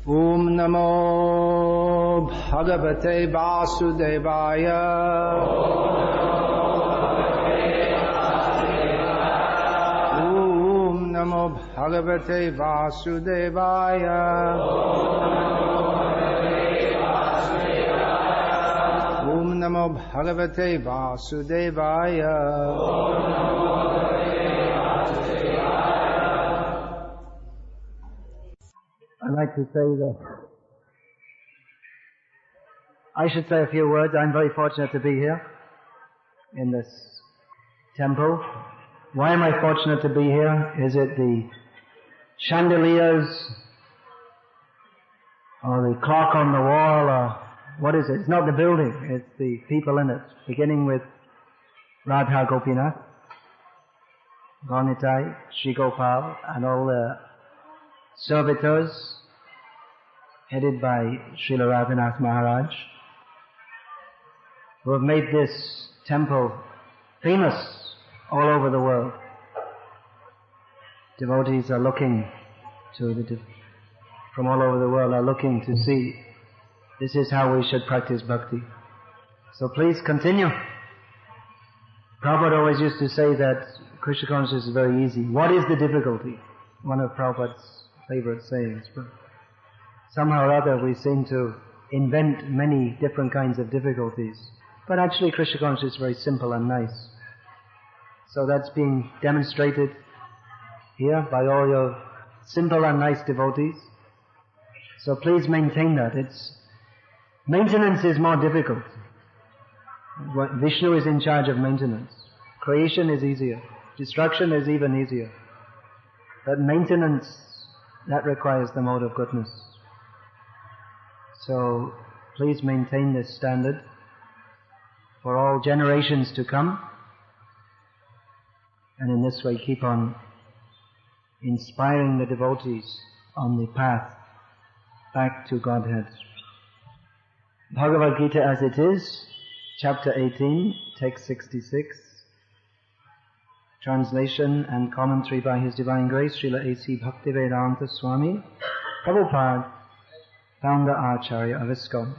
Om Namo Bhagavate Vasudevaya. Om Namo Bhagavate Vasudevaya. Om Namo Bhagavate Vasudevaya. I'd like to say that I should say a few words. I'm very fortunate to be here in this temple. Why am I fortunate to be here? Is it the chandeliers or the clock on the wall, or what is it? It's not the building, it's the people in it, beginning with Radha Gopinath, Gaunitai, Sri Gopal, and all the servitors headed by Srila Radhanath Maharaj, who have made this temple famous all over the world. Devotees are looking from all over the world are looking to see this is how we should practice bhakti. So please continue. Prabhupada always used to say that Krishna consciousness is very easy. What is the difficulty? One of Prabhupada's favorite sayings. But somehow or other we seem to invent many different kinds of difficulties. But actually Krishna consciousness is very simple and nice. So that's being demonstrated here by all your simple and nice devotees. So please maintain that. Maintenance is more difficult. Vishnu is in charge of maintenance. Creation is easier. Destruction is even easier. But maintenance, that requires the mode of goodness. So please maintain this standard for all generations to come, and in this way keep on inspiring the devotees on the path back to Godhead. Bhagavad Gita as it is, chapter 18, text 66, translation and commentary by His Divine Grace, Srila A.C. Bhaktivedanta Swami, Prabhupada, founder Acharya of ISKCON.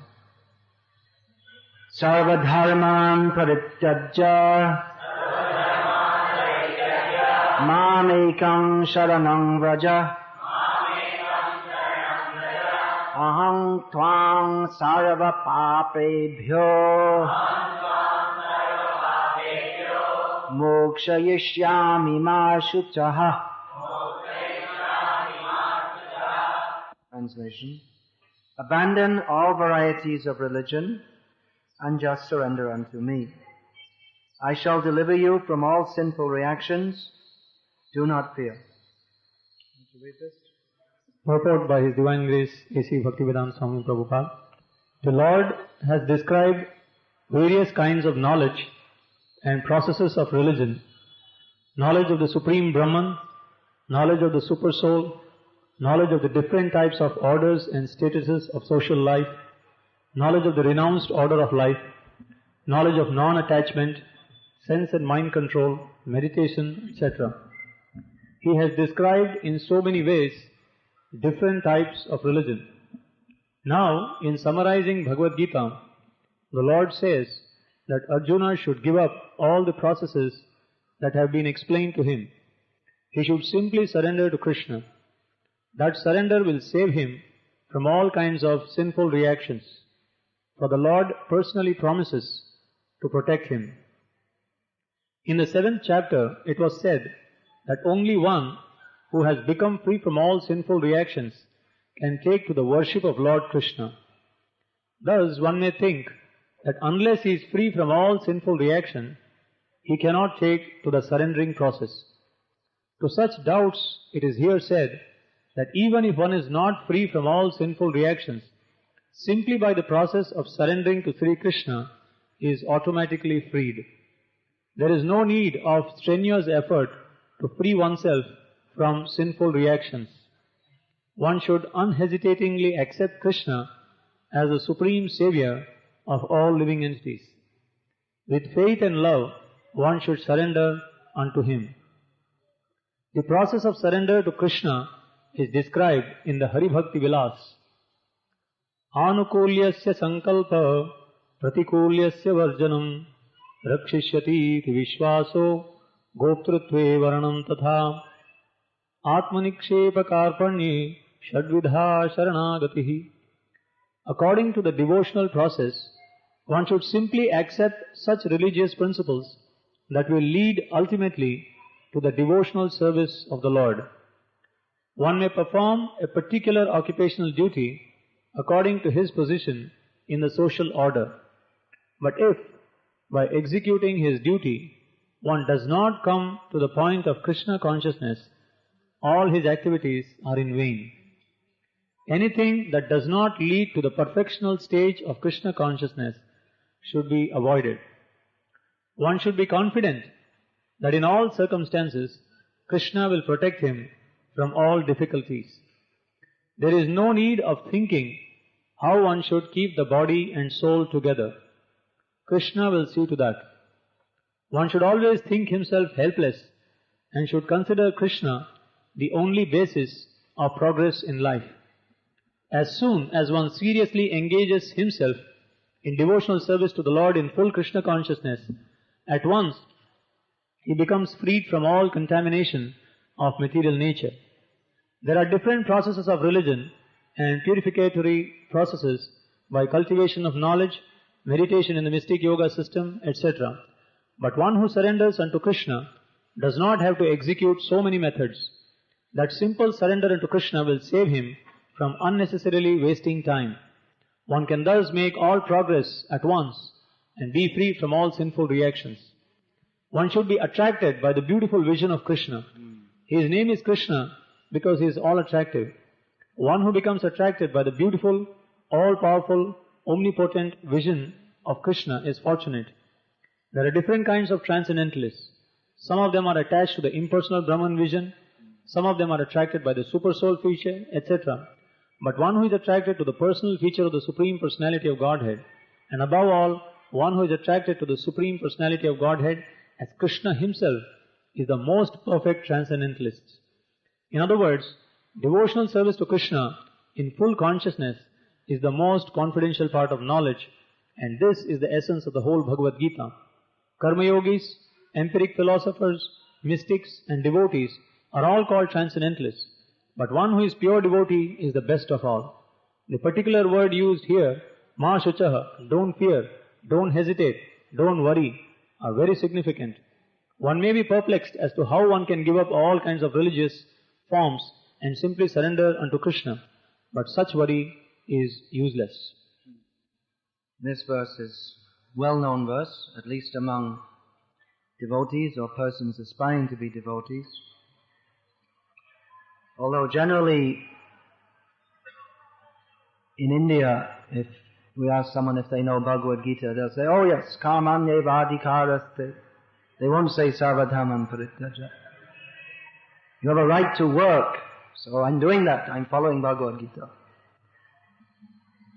Sarvadharman parityajya Mamekam sharanam vraja Aham tvang sarva papebhyo Mokshayishyami ma shuchaha. Translation. Abandon all varieties of religion and just surrender unto me. I shall deliver you from all sinful reactions. Do not fear. Want to read this? Purport by His Divine Grace A.C. Bhaktivedanta Swami Prabhupada. The Lord has described various kinds of knowledge and processes of religion. Knowledge of the Supreme Brahman, knowledge of the Super Soul, knowledge of the different types of orders and statuses of social life, knowledge of the renounced order of life, knowledge of non-attachment, sense and mind control, meditation, etc. He has described in so many ways different types of religion. Now, in summarizing Bhagavad Gita, the Lord says that Arjuna should give up all the processes that have been explained to him. He should simply surrender to Krishna. That surrender will save him from all kinds of sinful reactions. For the Lord personally promises to protect him. In the 7th chapter, it was said that only one who has become free from all sinful reactions can take to the worship of Lord Krishna. Thus, one may think that unless he is free from all sinful reaction, he cannot take to the surrendering process. To such doubts, it is here said that even if one is not free from all sinful reactions, simply by the process of surrendering to Sri Krishna, he is automatically freed. There is no need of strenuous effort to free oneself from sinful reactions. One should unhesitatingly accept Krishna as the supreme savior of all living entities. With faith and love, one should surrender unto him. The process of surrender to Krishna is described in the Hari Bhakti Vilas Anukulyasya sankalpa pratikulyasya varjanam rakshishyati iti vishvaso goptrutve varanam tatha atmanikshepa karpanye shadvidha sharanagatihi. According to the devotional process, one should simply accept such religious principles that will lead ultimately to the devotional service of the Lord. One may perform a particular occupational duty according to his position in the social order. But if, by executing his duty, one does not come to the point of Krishna consciousness, all his activities are in vain. Anything that does not lead to the perfectional stage of Krishna consciousness should be avoided. One should be confident that in all circumstances, Krishna will protect him from all difficulties. There is no need of thinking how one should keep the body and soul together. Krishna will see to that. One should always think himself helpless and should consider Krishna the only basis of progress in life. As soon as one seriously engages himself in devotional service to the Lord in full Krishna consciousness, at once he becomes freed from all contamination of material nature. There are different processes of religion and purificatory processes by cultivation of knowledge, meditation in the mystic yoga system, etc. But one who surrenders unto Krishna does not have to execute so many methods. That simple surrender unto Krishna will save him from unnecessarily wasting time. One can thus make all progress at once and be free from all sinful reactions. One should be attracted by the beautiful vision of Krishna. His name is Krishna because he is all attractive. One who becomes attracted by the beautiful, all-powerful, omnipotent vision of Krishna is fortunate. There are different kinds of transcendentalists. Some of them are attached to the impersonal Brahman vision, some of them are attracted by the super soul feature, etc. But one who is attracted to the personal feature of the Supreme Personality of Godhead, and above all, one who is attracted to the Supreme Personality of Godhead as Krishna himself, is the most perfect transcendentalist. In other words, devotional service to Krishna in full consciousness is the most confidential part of knowledge, and this is the essence of the whole Bhagavad Gita. Karma yogis, empiric philosophers, mystics and devotees are all called transcendentalists, but one who is pure devotee is the best of all. The particular word used here, ma shuchaha, don't fear, don't hesitate, don't worry, are very significant. One may be perplexed as to how one can give up all kinds of religious forms and simply surrender unto Krishna, but such worry is useless. This verse is a well-known verse, at least among devotees or persons aspiring to be devotees. Although generally in India, if we ask someone if they know Bhagavad Gita, they'll say, oh yes, karmanye vadikaraste. They won't say sarvadhamam parityaja. You have a right to work, so I'm doing that, I'm following Bhagavad Gita.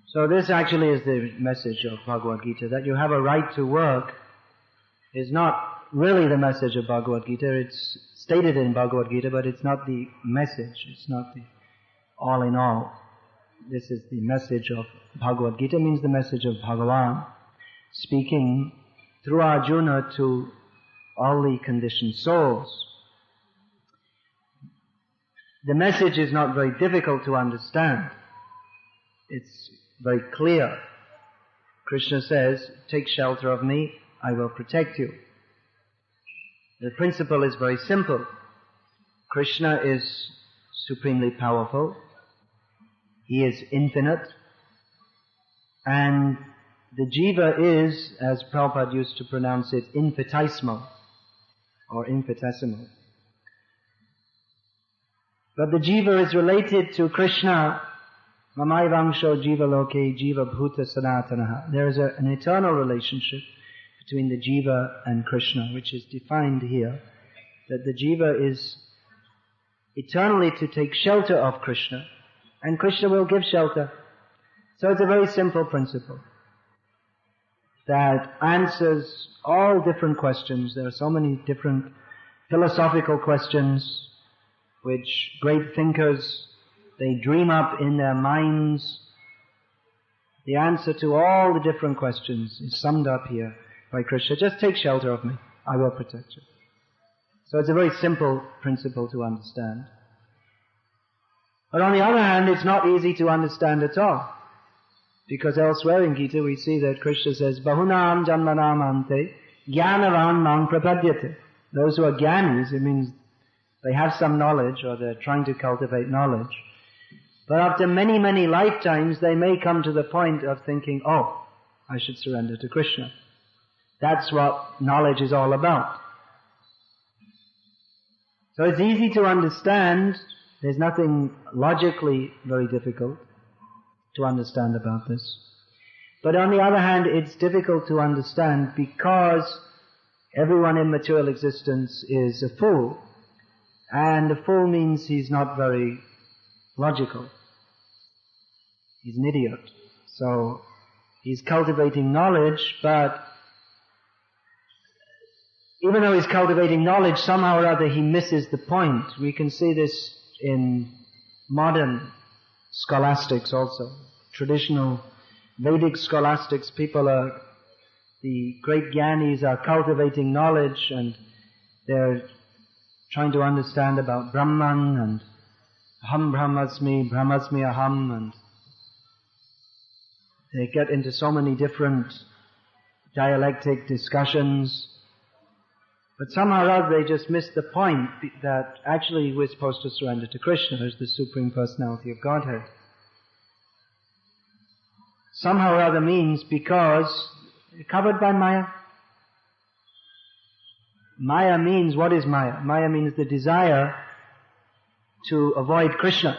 So this actually is the message of Bhagavad Gita, that you have a right to work is not really the message of Bhagavad Gita. It's stated in Bhagavad Gita, but it's not the message, it's not the all in all. This is the message of Bhagavad Gita, means the message of Bhagavan, speaking through Arjuna to all the conditioned souls. The message is not very difficult to understand. It's very clear. Krishna says, take shelter of me, I will protect you. The principle is very simple. Krishna is supremely powerful. He is infinite. And the jiva is, as Prabhupada used to pronounce it, infinitesimal or infinitesimal. But the jiva is related to Krishna. Mamaivangsho jiva loke jiva bhuta sanatanaha. There is an eternal relationship between the jiva and Krishna, which is defined here, that the jiva is eternally to take shelter of Krishna, and Krishna will give shelter. So it's a very simple principle that answers all different questions. There are so many different philosophical questions which great thinkers, they dream up in their minds The answer to all the different questions is summed up here by Krishna. Just take shelter of me, I will protect you. So it's a very simple principle to understand. But on the other hand, it's not easy to understand at all. Because elsewhere in Gita we see that Krishna says, Bahunam janmanam ante jnanavan mang prapadyate. Those who are jnanis, it means they have some knowledge or they're trying to cultivate knowledge. But after many, many lifetimes, they may come to the point of thinking, oh, I should surrender to Krishna. That's what knowledge is all about. So it's easy to understand. There's nothing logically very difficult to understand about this. But on the other hand, it's difficult to understand because everyone in material existence is a fool. And a fool means he's not very logical. He's an idiot. So he's cultivating knowledge, but even though he's cultivating knowledge, somehow or other he misses the point. We can see this in modern scholastics also. Traditional Vedic scholastics, the great jnanis are cultivating knowledge and they're trying to understand about Brahman and Aham Brahmasmi, Brahmasmi Aham, and they get into so many different dialectic discussions. But somehow or other they just miss the point that actually we're supposed to surrender to Krishna as the Supreme Personality of Godhead. Somehow or other means because covered by Maya. Maya means, what is Maya? Maya means the desire to avoid Krishna.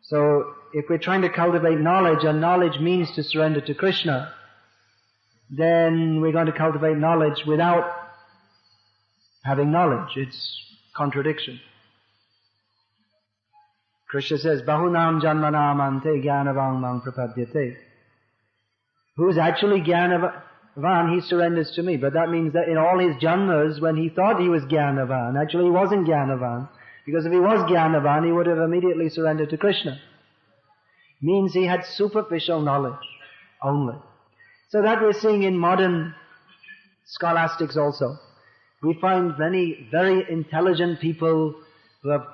So if we're trying to cultivate knowledge and knowledge means to surrender to Krishna, then we're going to cultivate knowledge without having knowledge. It's contradiction. Krishna says, Bahunam janmanam ante jnanavan mang prapadyate. Who's actually jnanavan, he surrenders to me. But that means that in all his janmas, when he thought he was jnanavan, actually he wasn't jnanavan. Because if he was jnanavan, he would have immediately surrendered to Krishna. Means he had superficial knowledge only. So that we're seeing in modern scholastics also. We find many very intelligent people who have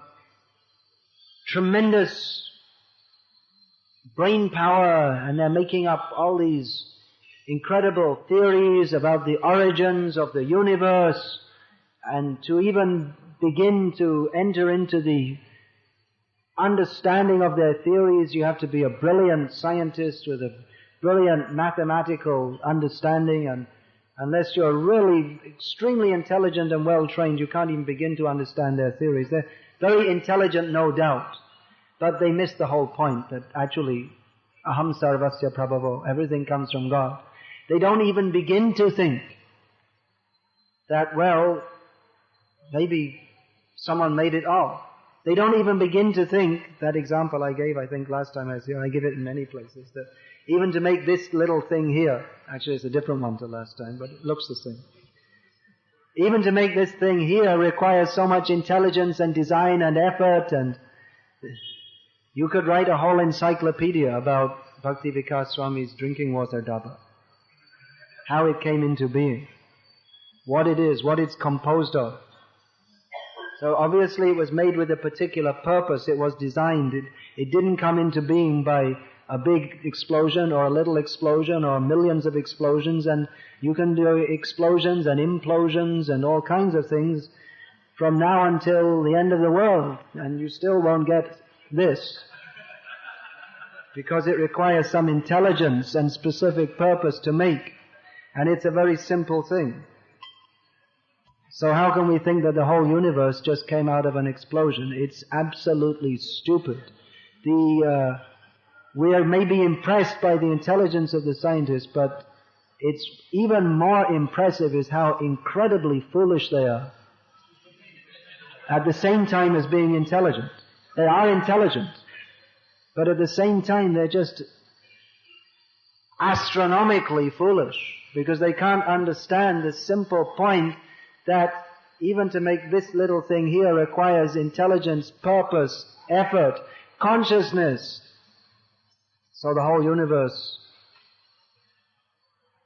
tremendous brain power and they're making up all these incredible theories about the origins of the universe, and to even begin to enter into the understanding of their theories you have to be a brilliant scientist with a brilliant mathematical understanding, and unless you're really extremely intelligent and well trained you can't even begin to understand their theories. They're very intelligent, no doubt, but they miss the whole point that actually aham sarvasya prabhavo, everything comes from God. They don't even begin to think that, well, maybe someone made it all. They don't even begin to think, that example I gave, I think last time I was here, I give it in many places, that even to make this little thing here, actually it's a different one to last time, but it looks the same. Even to make this thing here requires so much intelligence and design and effort, and you could write a whole encyclopedia about Bhakti Vikas Swami's drinking water dabba. How it came into being. What it is, what it's composed of. So obviously it was made with a particular purpose. It was designed. It didn't come into being by a big explosion or a little explosion or millions of explosions, and you can do explosions and implosions and all kinds of things from now until the end of the world, and you still won't get this. Because it requires some intelligence and specific purpose to make. And it's a very simple thing. So how can we think that the whole universe just came out of an explosion? It's absolutely stupid. We are maybe impressed by the intelligence of the scientists, but it's even more impressive is how incredibly foolish they are. At the same time as being intelligent. They are intelligent. But at the same time they're just astronomically foolish. Because they can't understand the simple point that even to make this little thing here requires intelligence, purpose, effort, consciousness. So the whole universe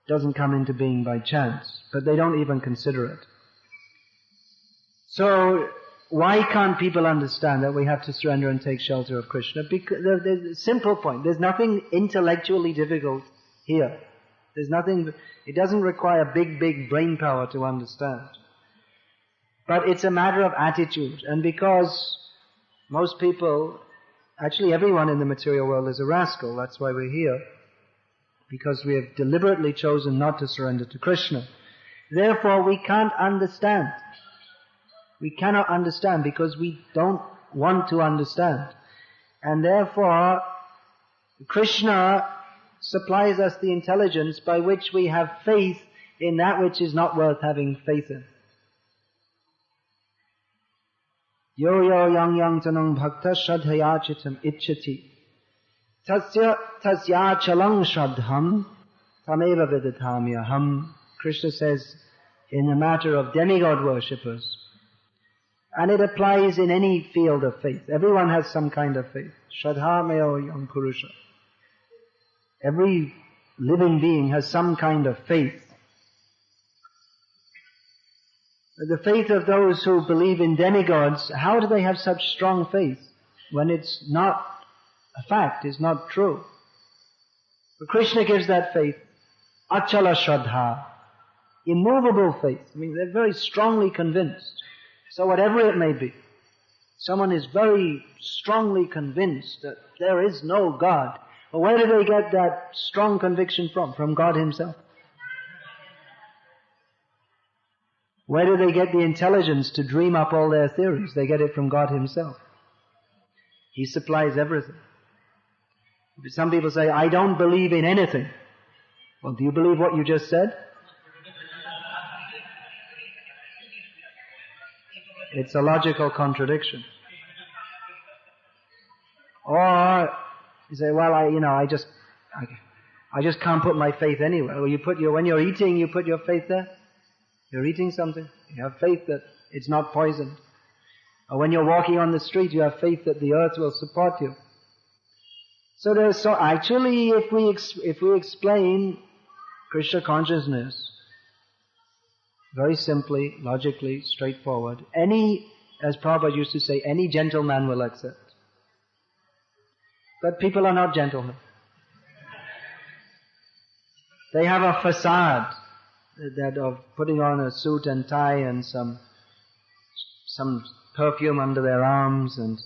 doesn't come into being by chance, but they don't even consider it. So, why can't people understand that we have to surrender and take shelter of Krishna? Because there's a simple point. There's nothing intellectually difficult here. There's nothing, it doesn't require big brain power to understand. But it's a matter of attitude. And because most people, actually everyone in the material world is a rascal, that's why we're here. Because we have deliberately chosen not to surrender to Krishna. Therefore we can't understand. We cannot understand because we don't want to understand. And therefore, Krishna supplies us the intelligence by which we have faith in that which is not worth having faith in. Yo yo yang yang tanang bhakta shradhayachitam ichchati tasya chalang shradham tameva vidatamyaham. Krishna says in the matter of demigod worshippers, and it applies in any field of faith. Everyone has some kind of faith. Shraddha meo yang purusha. Every living being has some kind of faith. The faith of those who believe in demigods, how do they have such strong faith when it's not a fact, it's not true? But Krishna gives that faith, achala shraddha, immovable faith. I mean, they're very strongly convinced. So whatever it may be, someone is very strongly convinced that there is no God. Well, where do they get that strong conviction from? From God Himself. Where do they get the intelligence to dream up all their theories? They get it from God Himself. He supplies everything. Some people say, I don't believe in anything. Well, do you believe what you just said? It's a logical contradiction. Or you say, well, I just can't put my faith anywhere. Well, when you're eating, you put your faith there. You're eating something. You have faith that it's not poisoned. Or when you're walking on the street, you have faith that the earth will support you. So actually, if we explain Krishna consciousness very simply, logically, straightforward, as Prabhupada used to say, any gentleman will accept. But people are not gentlemen. They have a facade that of putting on a suit and tie and some perfume under their arms, and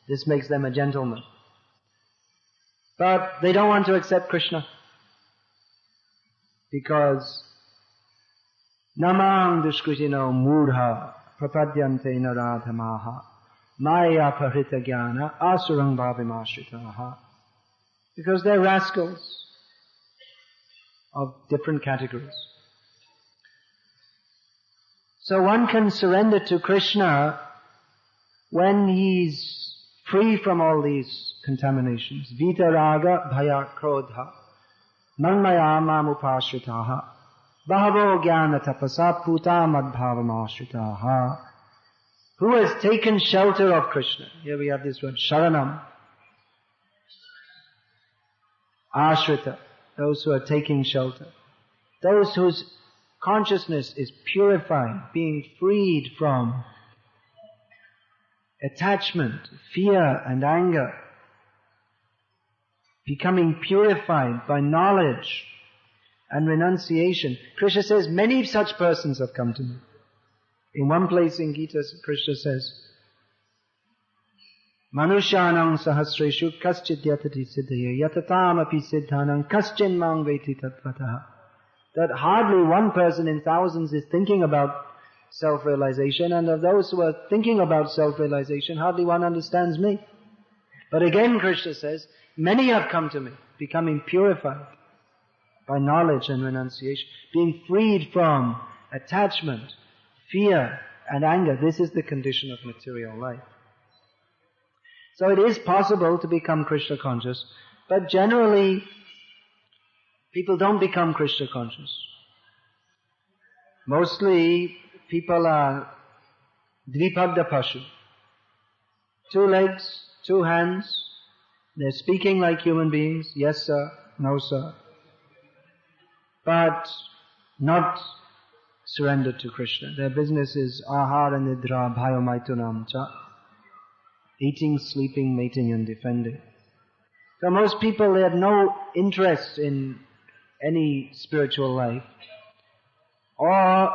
this makes them a gentleman. But they don't want to accept Krishna because Namang duskritino mudha prapadyante naradhamaha maya parita jnana asurang bhavimashitaha. Because they're rascals of different categories. So one can surrender to Krishna when he's free from all these contaminations. Vitaraga bhaya krodha manmaya mamupashritaha Bhavo jnana tapasa puta madbhavamashitaha. Who has taken shelter of Krishna? Here we have this word, sharanam. Ashrita, those who are taking shelter. Those whose consciousness is purified, being freed from attachment, fear and anger. Becoming purified by knowledge and renunciation. Krishna says, many such persons have come to me. In one place in Gita, Krishna says, Manushanam sahasreshu kaschid yatati siddhaya yatatam api siddhanam kaschin mang veti tatvataha. That hardly one person in thousands is thinking about self-realization, and of those who are thinking about self-realization, hardly one understands me. But again Krishna says, many have come to me, becoming purified by knowledge and renunciation, being freed from attachment, fear and anger. This is the condition of material life. So it is possible to become Krishna conscious, but generally people don't become Krishna conscious. Mostly people are dvipagda pashu. 2 legs, 2 hands, They're speaking like human beings, yes sir, no sir, but not surrendered to Krishna. Their business is ahara nidra bhayo maitunam cha, eating, sleeping, mating and defending. So most people, they have no interest in any spiritual life. Or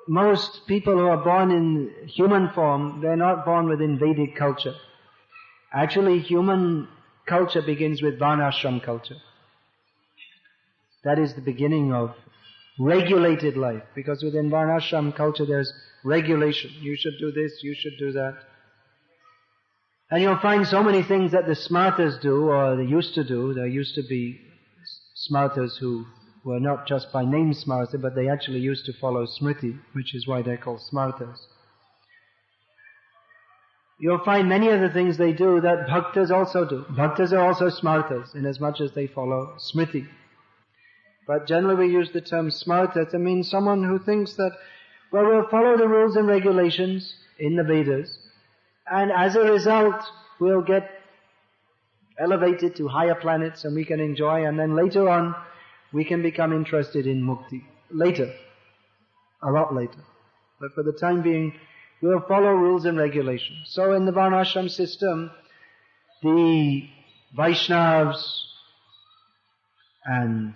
most people who are born in human form, they're not born within Vedic culture. Actually, human culture begins with Varnashram culture. That is the beginning of regulated life, because within Varnashram culture there's regulation. You should do this, you should do that. And you'll find so many things that the smartas do, or they used to do. There used to be smartas who were not just by name smarta, but they actually used to follow smriti, which is why they're called smartas. You'll find many of the things they do that bhaktas also do. Bhaktas are also smartas, in as much as they follow smriti. But generally we use the term smarta to mean someone who thinks that, well, we'll follow the rules and regulations in the Vedas, and as a result we'll get elevated to higher planets and we can enjoy, and then later on we can become interested in mukti. Later. A lot later. But for the time being, we'll follow rules and regulations. So in the Varnashram system, the Vaishnavas and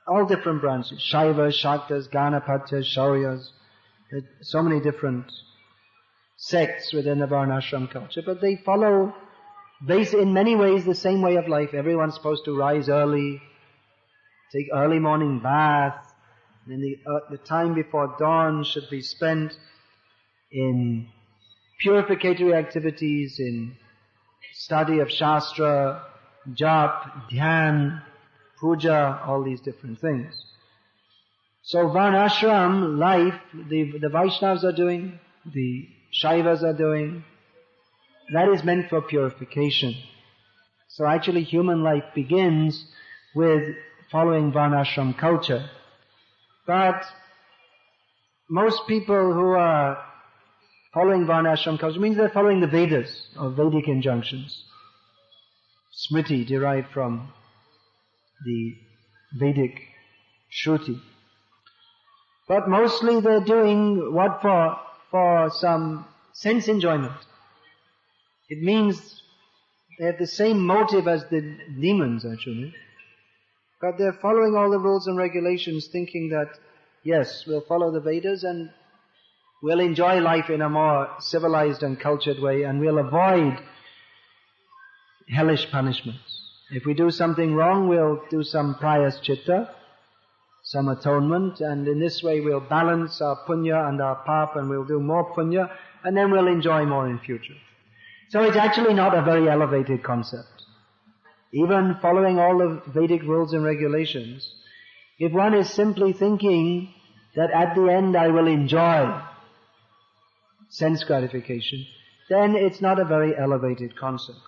all different branches, Shaivas, Shaktas, Ganapatyas, Shauryas, so many different sects within the Varnashram culture, but they follow in many ways the same way of life. Everyone's supposed to rise early, take early morning bath, and the time before dawn should be spent in purificatory activities, in study of Shastra, Jap, Dhyan, Puja, all these different things. So Varnashram life, the Vaishnavas are doing, the Shaivas are doing, that is meant for purification. So actually human life begins with following Varnashram culture. But most people who are following Varnashram culture means they're following the Vedas, or Vedic injunctions. Smriti derived from the Vedic Shruti. But mostly they're doing what for some sense enjoyment. It means they have the same motive as the demons actually. But they're following all the rules and regulations thinking that, yes, we'll follow the Vedas and we'll enjoy life in a more civilized and cultured way, and we'll avoid hellish punishments. If we do something wrong, we'll do some prayaschita, some atonement, and in this way we'll balance our punya and our papa, and we'll do more punya, and then we'll enjoy more in future. So it's actually not a very elevated concept. Even following all the Vedic rules and regulations, if one is simply thinking that at the end I will enjoy sense gratification, then it's not a very elevated concept.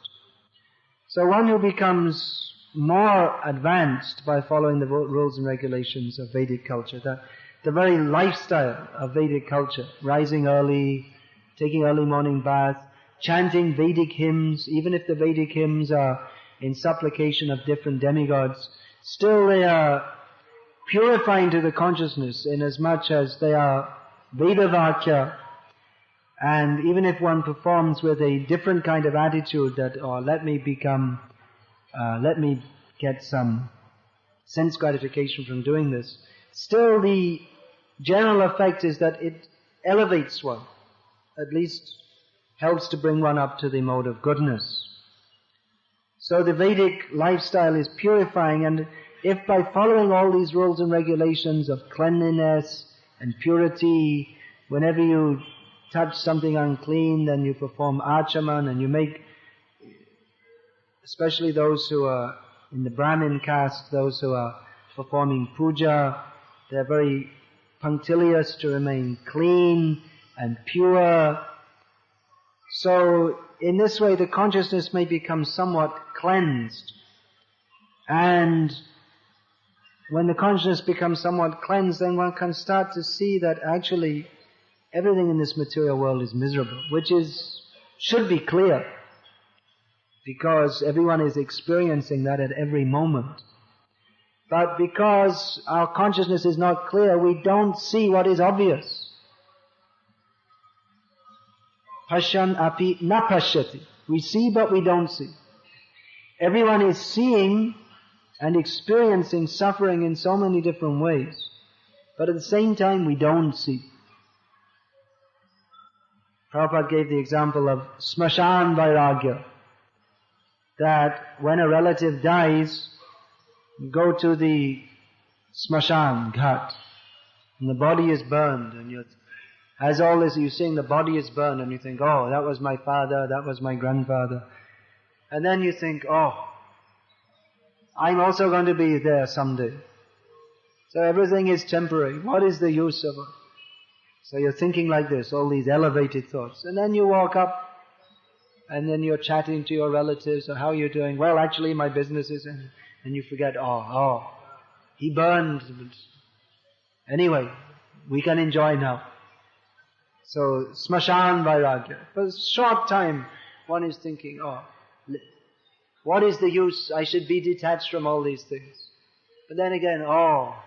So one who becomes more advanced by following the rules and regulations of Vedic culture, the very lifestyle of Vedic culture, rising early, taking early morning bath, chanting Vedic hymns, even if the Vedic hymns are in supplication of different demigods, still they are purifying to the consciousness in as much as they are Vedavakya. And even if one performs with a different kind of attitude that, let me get some sense gratification from doing this, still the general effect is that it elevates one, at least helps to bring one up to the mode of goodness. So the Vedic lifestyle is purifying, and if by following all these rules and regulations of cleanliness and purity, whenever you touch something unclean, then you perform achaman, and you make, especially those who are in the Brahmin caste, those who are performing puja, they're very punctilious to remain clean and pure. So in this way the consciousness may become somewhat cleansed. And when the consciousness becomes somewhat cleansed, then one can start to see that actually everything in this material world is miserable, which should be clear. because everyone is experiencing that at every moment. But because our consciousness is not clear, we don't see what is obvious. Pashyan api na pashyati. We see but we don't see. Everyone is seeing and experiencing suffering in so many different ways. But at the same time we don't see. Prabhupada gave the example of smashan vairagya. That when a relative dies, you go to the smashan ghat, and the body is burned, and as all this you're seeing the body is burned, and you think, oh, that was my father, that was my grandfather. And then you think, oh, I'm also going to be there someday. So everything is temporary. What is the use of it? So you're thinking like this, all these elevated thoughts. And then you walk up, and then you're chatting to your relatives, or how are you doing? Well, actually my business is, and you forget, he burned. Anyway, we can enjoy now. So, smashan vairagya. For a short time, one is thinking, what is the use? I should be detached from all these things. But then again, now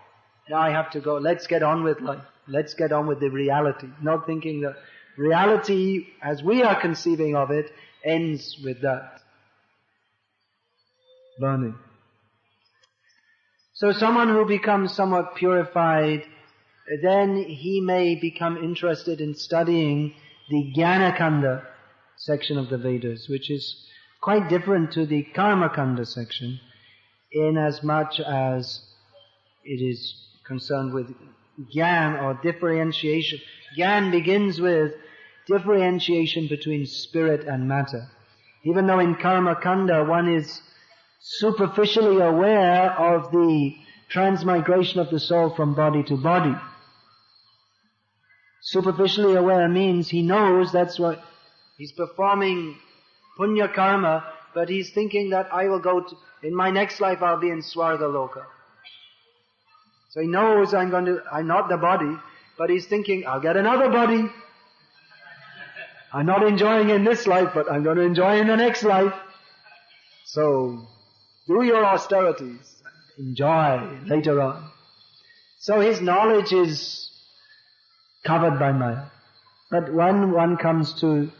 I have to go. Let's get on with life. Let's get on with the reality. Not thinking that reality, as we are conceiving of it, ends with that burning. So someone who becomes somewhat purified, then he may become interested in studying the Jnana-kanda section of the Vedas, which is quite different to the Karma-kanda section, in as much as it is concerned with Jnana or differentiation. Jnana begins with differentiation between spirit and matter. Even though in Karma-kanda one is superficially aware of the transmigration of the soul from body to body. Superficially aware means he knows that's what he's performing punya karma, but he's thinking that I will go to, in my next life I'll be in Swarga Loka. So he knows I'm not the body, but he's thinking I'll get another body. I'm not enjoying in this life, but I'm going to enjoy in the next life. So, do your austerities, enjoy later on. So his knowledge is covered by Maya. But when one comes to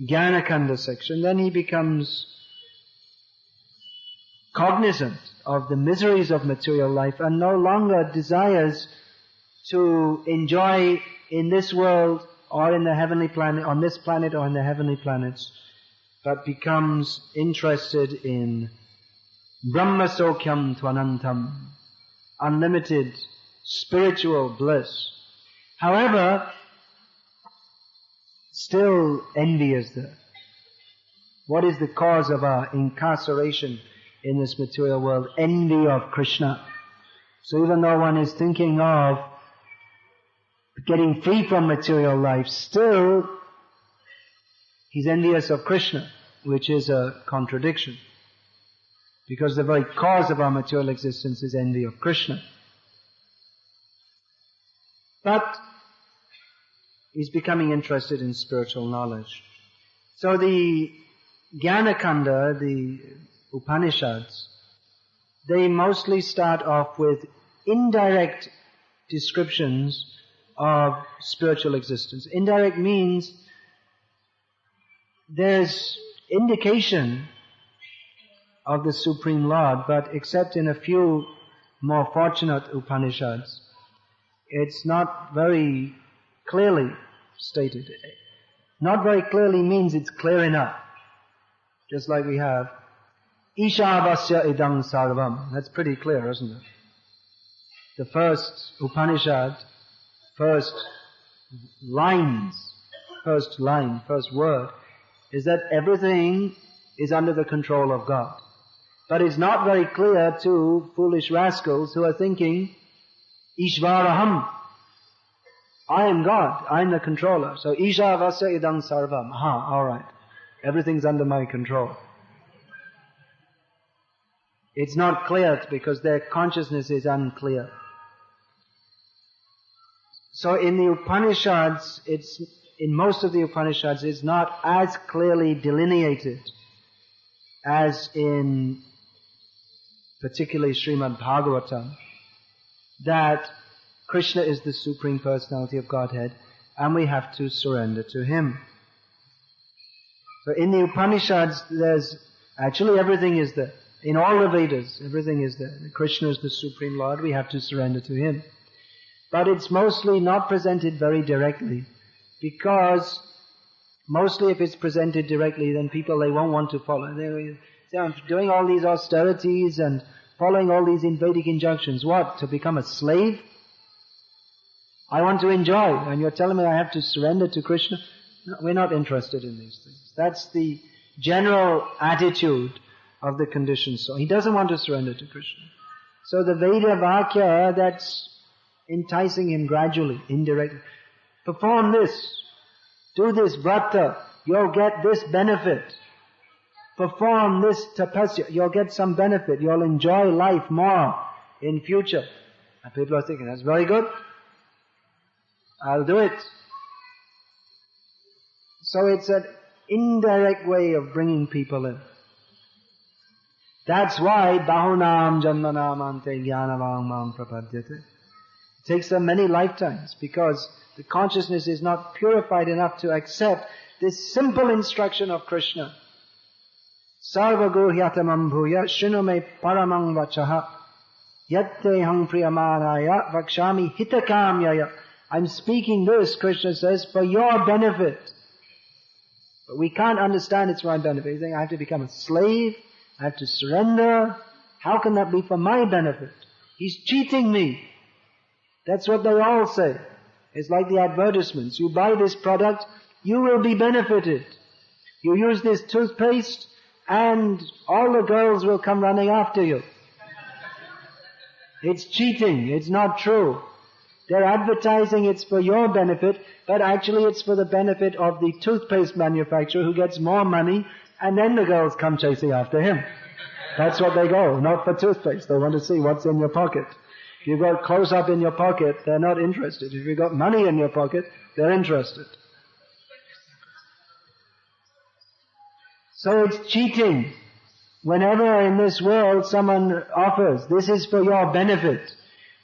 Jnana-kanda section, then he becomes cognizant of the miseries of material life and no longer desires to enjoy in this world or in the heavenly planet, on this planet or in the heavenly planets, but becomes interested in Brahma Sokyam Tvanantam, unlimited spiritual bliss. However, still envy is there. What is the cause of our incarceration in this material world? Envy of Krishna. So even though one is thinking of getting free from material life, still he's envious of Krishna, which is a contradiction. Because the very cause of our material existence is envy of Krishna. But he's becoming interested in spiritual knowledge. So the Jnana-kanda, the Upanishads, they mostly start off with indirect descriptions of spiritual existence. Indirect means there's indication of the Supreme Lord, but except in a few more fortunate Upanishads, it's not very clearly stated. Not very clearly means it's clear enough. Just like we have Ishavasya idang sarvam. That's pretty clear, isn't it? The first Upanishad, first line, first word, is that everything is under the control of God. But it's not very clear to foolish rascals who are thinking, Ishvaraham, I am God, I am the controller. So, Ishavasya idang sarvam. Alright. Everything's under my control. It's not clear because their consciousness is unclear. So in the Upanishads, in most of the Upanishads, it's not as clearly delineated as in particularly Srimad Bhagavatam, that Krishna is the Supreme Personality of Godhead and we have to surrender to Him. So in the Upanishads, actually everything is there. In all the Vedas, everything is there. Krishna is the Supreme Lord, we have to surrender to Him. But it's mostly not presented very directly, because mostly if it's presented directly, then people, they won't want to follow. They say, I'm doing all these austerities and following all these Vedic injunctions. What? To become a slave? I want to enjoy, and you're telling me I have to surrender to Krishna? No, we're not interested in these things. That's the general attitude of the conditioned soul. He doesn't want to surrender to Krishna. So the Veda Vakya, that's enticing him gradually, indirectly. Perform this. Do this vrata. You'll get this benefit. Perform this tapasya. You'll get some benefit. You'll enjoy life more in future. And people are thinking, that's very good. I'll do it. So it's an indirect way of bringing people in. That's why Bahunam Janmanamante Jnanavang Mam Prapadyate. It takes them many lifetimes, because the consciousness is not purified enough to accept this simple instruction of Krishna. Sarvaguhyatamam bhuya shrinume paramang vachaha yatte hang priyamanaya vakshami hitakamyaya. I'm speaking this, Krishna says, for your benefit. But we can't understand it's for my benefit. You think I have to become a slave? I have to surrender? How can that be for my benefit? He's cheating me. That's what they all say. It's like the advertisements. You buy this product, you will be benefited. You use this toothpaste, and all the girls will come running after you. It's cheating. It's not true. They're advertising it's for your benefit, but actually it's for the benefit of the toothpaste manufacturer who gets more money, and then the girls come chasing after him. That's what they go, not for toothpaste. They want to see what's in your pocket. If you've got close-up in your pocket, they're not interested. If you've got money in your pocket, they're interested. So it's cheating. Whenever in this world someone offers, this is for your benefit,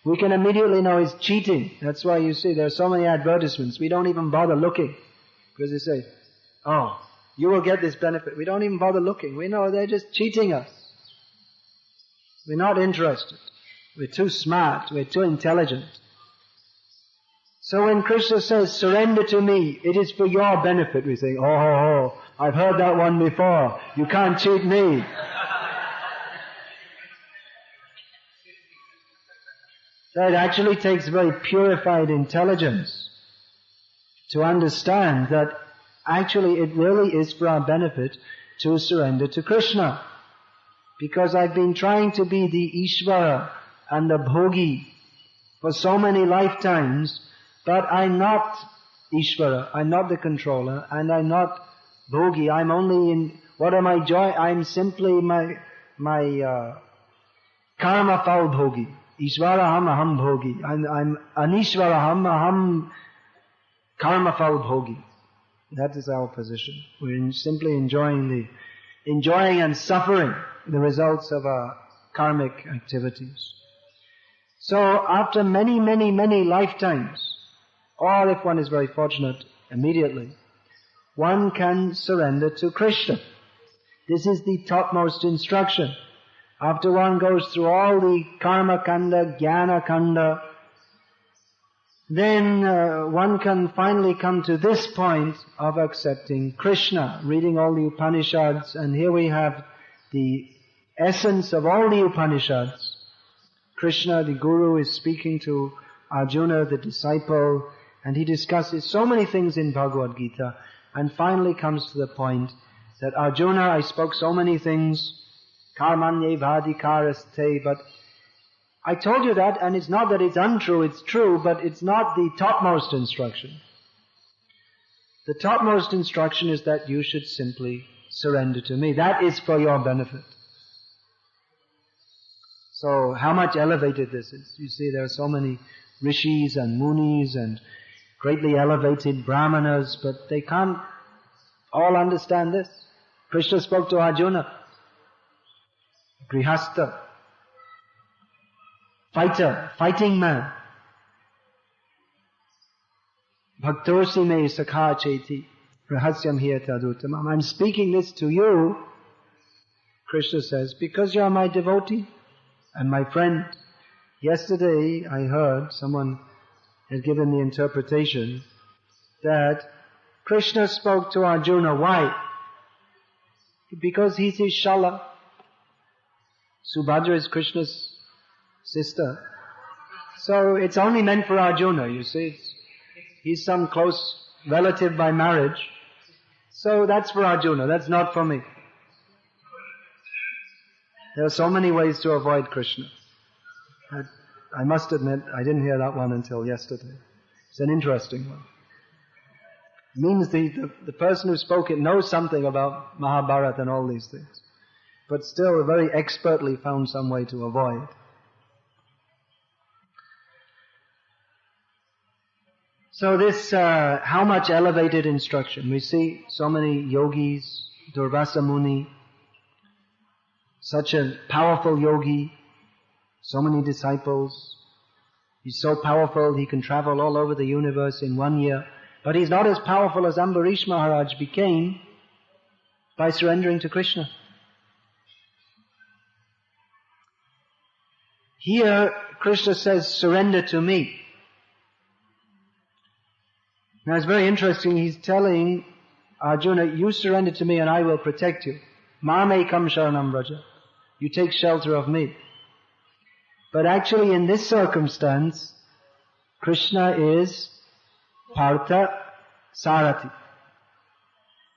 we can immediately know it's cheating. That's why you see there are so many advertisements. We don't even bother looking. Because they say, oh, you will get this benefit. We don't even bother looking. We know they're just cheating us. We're not interested. We're too smart. We're too intelligent. So when Krishna says, surrender to me, it is for your benefit, we think, oh, I've heard that one before. You can't cheat me. So it actually takes very purified intelligence to understand that actually it really is for our benefit to surrender to Krishna. Because I've been trying to be the Ishvara and the Bhogi for so many lifetimes, but I'm not Ishvara, I'm not the controller, and I'm not Bhogi. I'm only in, what am I joy? I'm simply my karma phal Bhogi. Ishvaraham aham Bhogi. I'm Anishvaraham aham karma phal Bhogi. That is our position. We're simply enjoying and suffering the results of our karmic activities. So after many, many, many lifetimes, or if one is very fortunate, immediately, one can surrender to Krishna. This is the topmost instruction. After one goes through all the karma kanda, jnana kanda, then one can finally come to this point of accepting Krishna, reading all the Upanishads, and here we have the essence of all the Upanishads. Krishna, the Guru, is speaking to Arjuna, the disciple, and he discusses so many things in Bhagavad Gita, and finally comes to the point that Arjuna, I spoke so many things, karmanye vadikaraste, but I told you that, and it's not that it's untrue, it's true, but it's not the topmost instruction. The topmost instruction is that you should simply surrender to me. That is for your benefit. So how much elevated this is. You see, there are so many rishis and munis and greatly elevated brahmanas, but they can't all understand this. Krishna spoke to Arjuna. grihastha, fighter, fighting man. Bhaktosi me sakha cheti, rahasyam hiyataduttamam. I'm speaking this to you, Krishna says, because you are my devotee and my friend. Yesterday I heard someone had given the interpretation that Krishna spoke to Arjuna. Why? Because he's his Shala. Subhadra is Krishna's sister. So it's only meant for Arjuna, you see. He's some close relative by marriage. So that's for Arjuna, that's not for me. There are so many ways to avoid Krishna. I must admit, I didn't hear that one until yesterday. It's an interesting one. It means the person who spoke it knows something about Mahabharata and all these things. But still very expertly found some way to avoid. So this, how much elevated instruction. We see so many yogis, Durvasa Muni, such a powerful yogi, so many disciples. He's so powerful, he can travel all over the universe in 1 year. But he's not as powerful as Ambarish Maharaj became by surrendering to Krishna. Here, Krishna says, surrender to me. Now it's very interesting, he's telling Arjuna, you surrender to me and I will protect you. Mame kam sharanam vraja. You take shelter of me. But actually in this circumstance, Krishna is Partha Sarathi.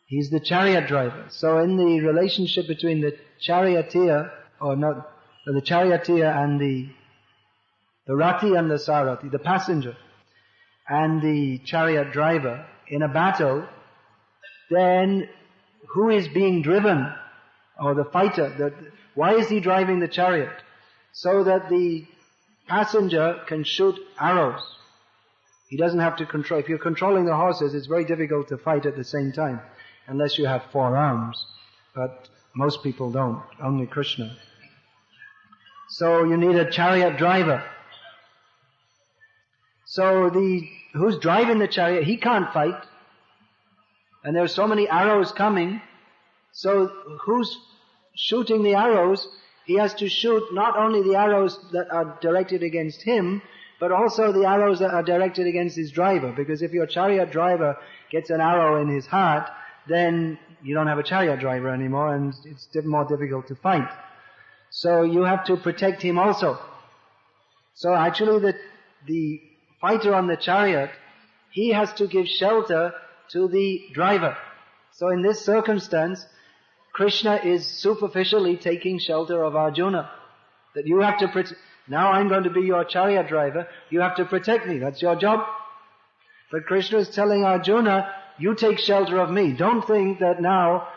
He's the chariot driver. So in the relationship between the charioteer, the charioteer and the Rathi and the Sarathi, the passenger, and the chariot driver in a battle, then who is being driven? Or the fighter. Why is he driving the chariot? So that the passenger can shoot arrows. He doesn't have to control. If you're controlling the horses, it's very difficult to fight at the same time, unless you have 4 arms. But most people don't, only Krishna. So you need a chariot driver. So who's driving the chariot, he can't fight. And there are so many arrows coming. So who's shooting the arrows? He has to shoot not only the arrows that are directed against him, but also the arrows that are directed against his driver. Because if your chariot driver gets an arrow in his heart, then you don't have a chariot driver anymore and it's more difficult to fight. So you have to protect him also. So actually the fighter on the chariot, he has to give shelter to the driver. So in this circumstance, Krishna is superficially taking shelter of Arjuna. That you have to now I'm going to be your chariot driver, you have to protect me, that's your job. But Krishna is telling Arjuna, you take shelter of me. Don't think that now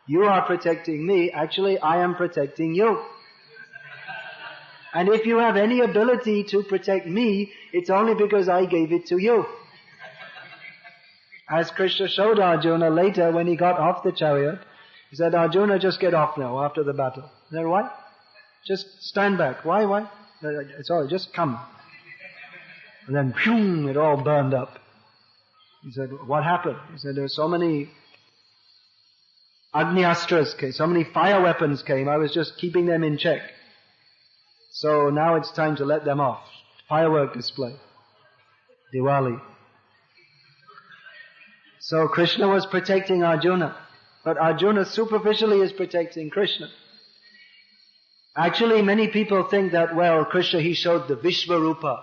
you are protecting me, actually I am protecting you. And if you have any ability to protect me, it's only because I gave it to you. As Krishna showed Arjuna later when he got off the chariot, he said, Arjuna, just get off now after the battle. He said, why? Just stand back. Why? It's all right, just come. And then, phew, it all burned up. He said, what happened? He said, there were so many Agni Astras came, so many fire weapons came, I was just keeping them in check. So now it's time to let them off. Firework display. Diwali. So Krishna was protecting Arjuna. But Arjuna superficially is protecting Krishna. Actually, many people think that, well, Krishna, he showed the Vishvarupa.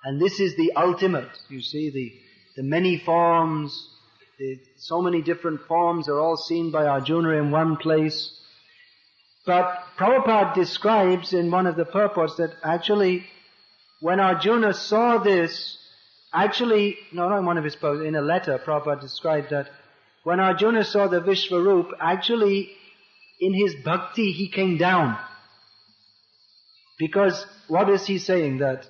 And this is the ultimate. You see, the many forms, so many different forms are all seen by Arjuna in one place. But Prabhupada describes in one of the purports that actually, when Arjuna saw this, not in one of his purports, in a letter, Prabhupada described that when Arjuna saw the Vishvarup, actually, in his bhakti, he came down. Because, what is he saying? That,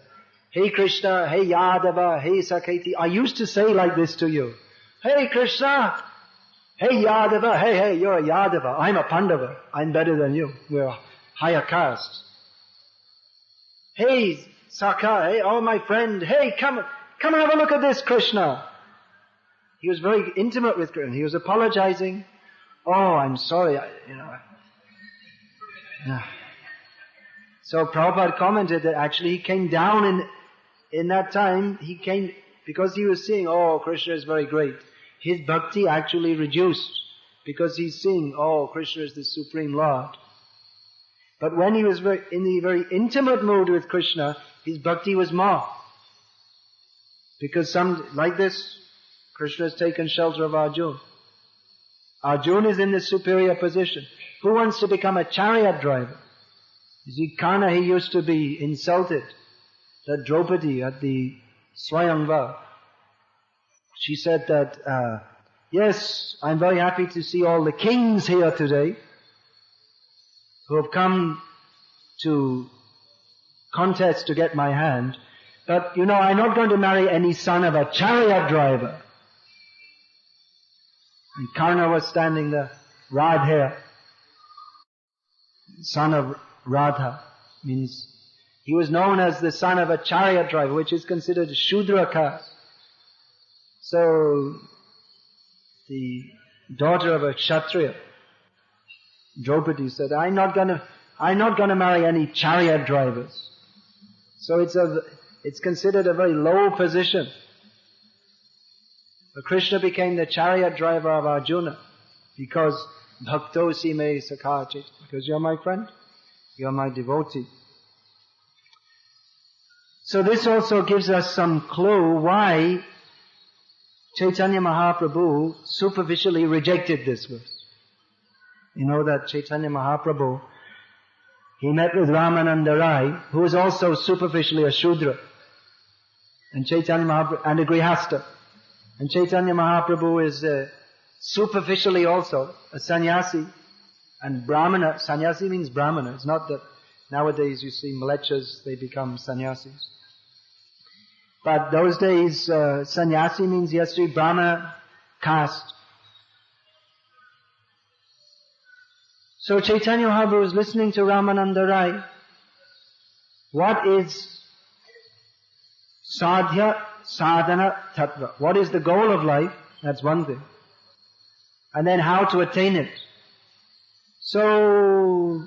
hey Krishna, hey Yadava, hey Saketi, I used to say like this to you. Hey Krishna, hey Yadava, hey, you're a Yadava, I'm a Pandava, I'm better than you. higher caste. Hey, Saka, hey, oh my friend, hey, come and have a look at this, Krishna. He was very intimate with Krishna. He was apologizing. Oh, I'm sorry, So Prabhupada commented that actually he came down in that time, he came, because he was seeing, oh, Krishna is very great. His bhakti actually reduced, because he's seeing, oh, Krishna is the Supreme Lord. But when he was in the very intimate mood with Krishna, his bhakti was more. Because like this, Krishna has taken shelter of Arjuna. Arjuna is in the superior position. Who wants to become a chariot driver? You see, Karna, he used to be insulted. That Draupadi at the Swayamvar, she said that, yes, I'm very happy to see all the kings here today who have come to contest to get my hand. But, I'm not going to marry any son of a chariot driver. And Karna was standing there, Radha, son of Radha, means he was known as the son of a chariot driver, which is considered Shudra caste. So, the daughter of a Kshatriya, Draupadi, said, I'm not gonna marry any chariot drivers. So it's considered a very low position. But Krishna became the chariot driver of Arjuna because bhaktosi me sakachit, because you're my friend, you're my devotee. So this also gives us some clue why Chaitanya Mahaprabhu superficially rejected this verse. You know that Chaitanya Mahaprabhu, he met with Ramananda Rai, who was also superficially a Shudra, and Chaitanya Mahaprabhu, and a Grihastha. And Chaitanya Mahaprabhu is superficially also a sannyasi, and Brahmana. Sannyasi means Brahmana. It's not that nowadays you see mlechas, they become sannyasis. But those days, sannyasi means he has to be Brahmana caste. So Chaitanya Mahaprabhu was listening to Ramananda Rai. What is sadhya sadhana tattva? What is the goal of life? That's one thing. And then how to attain it. So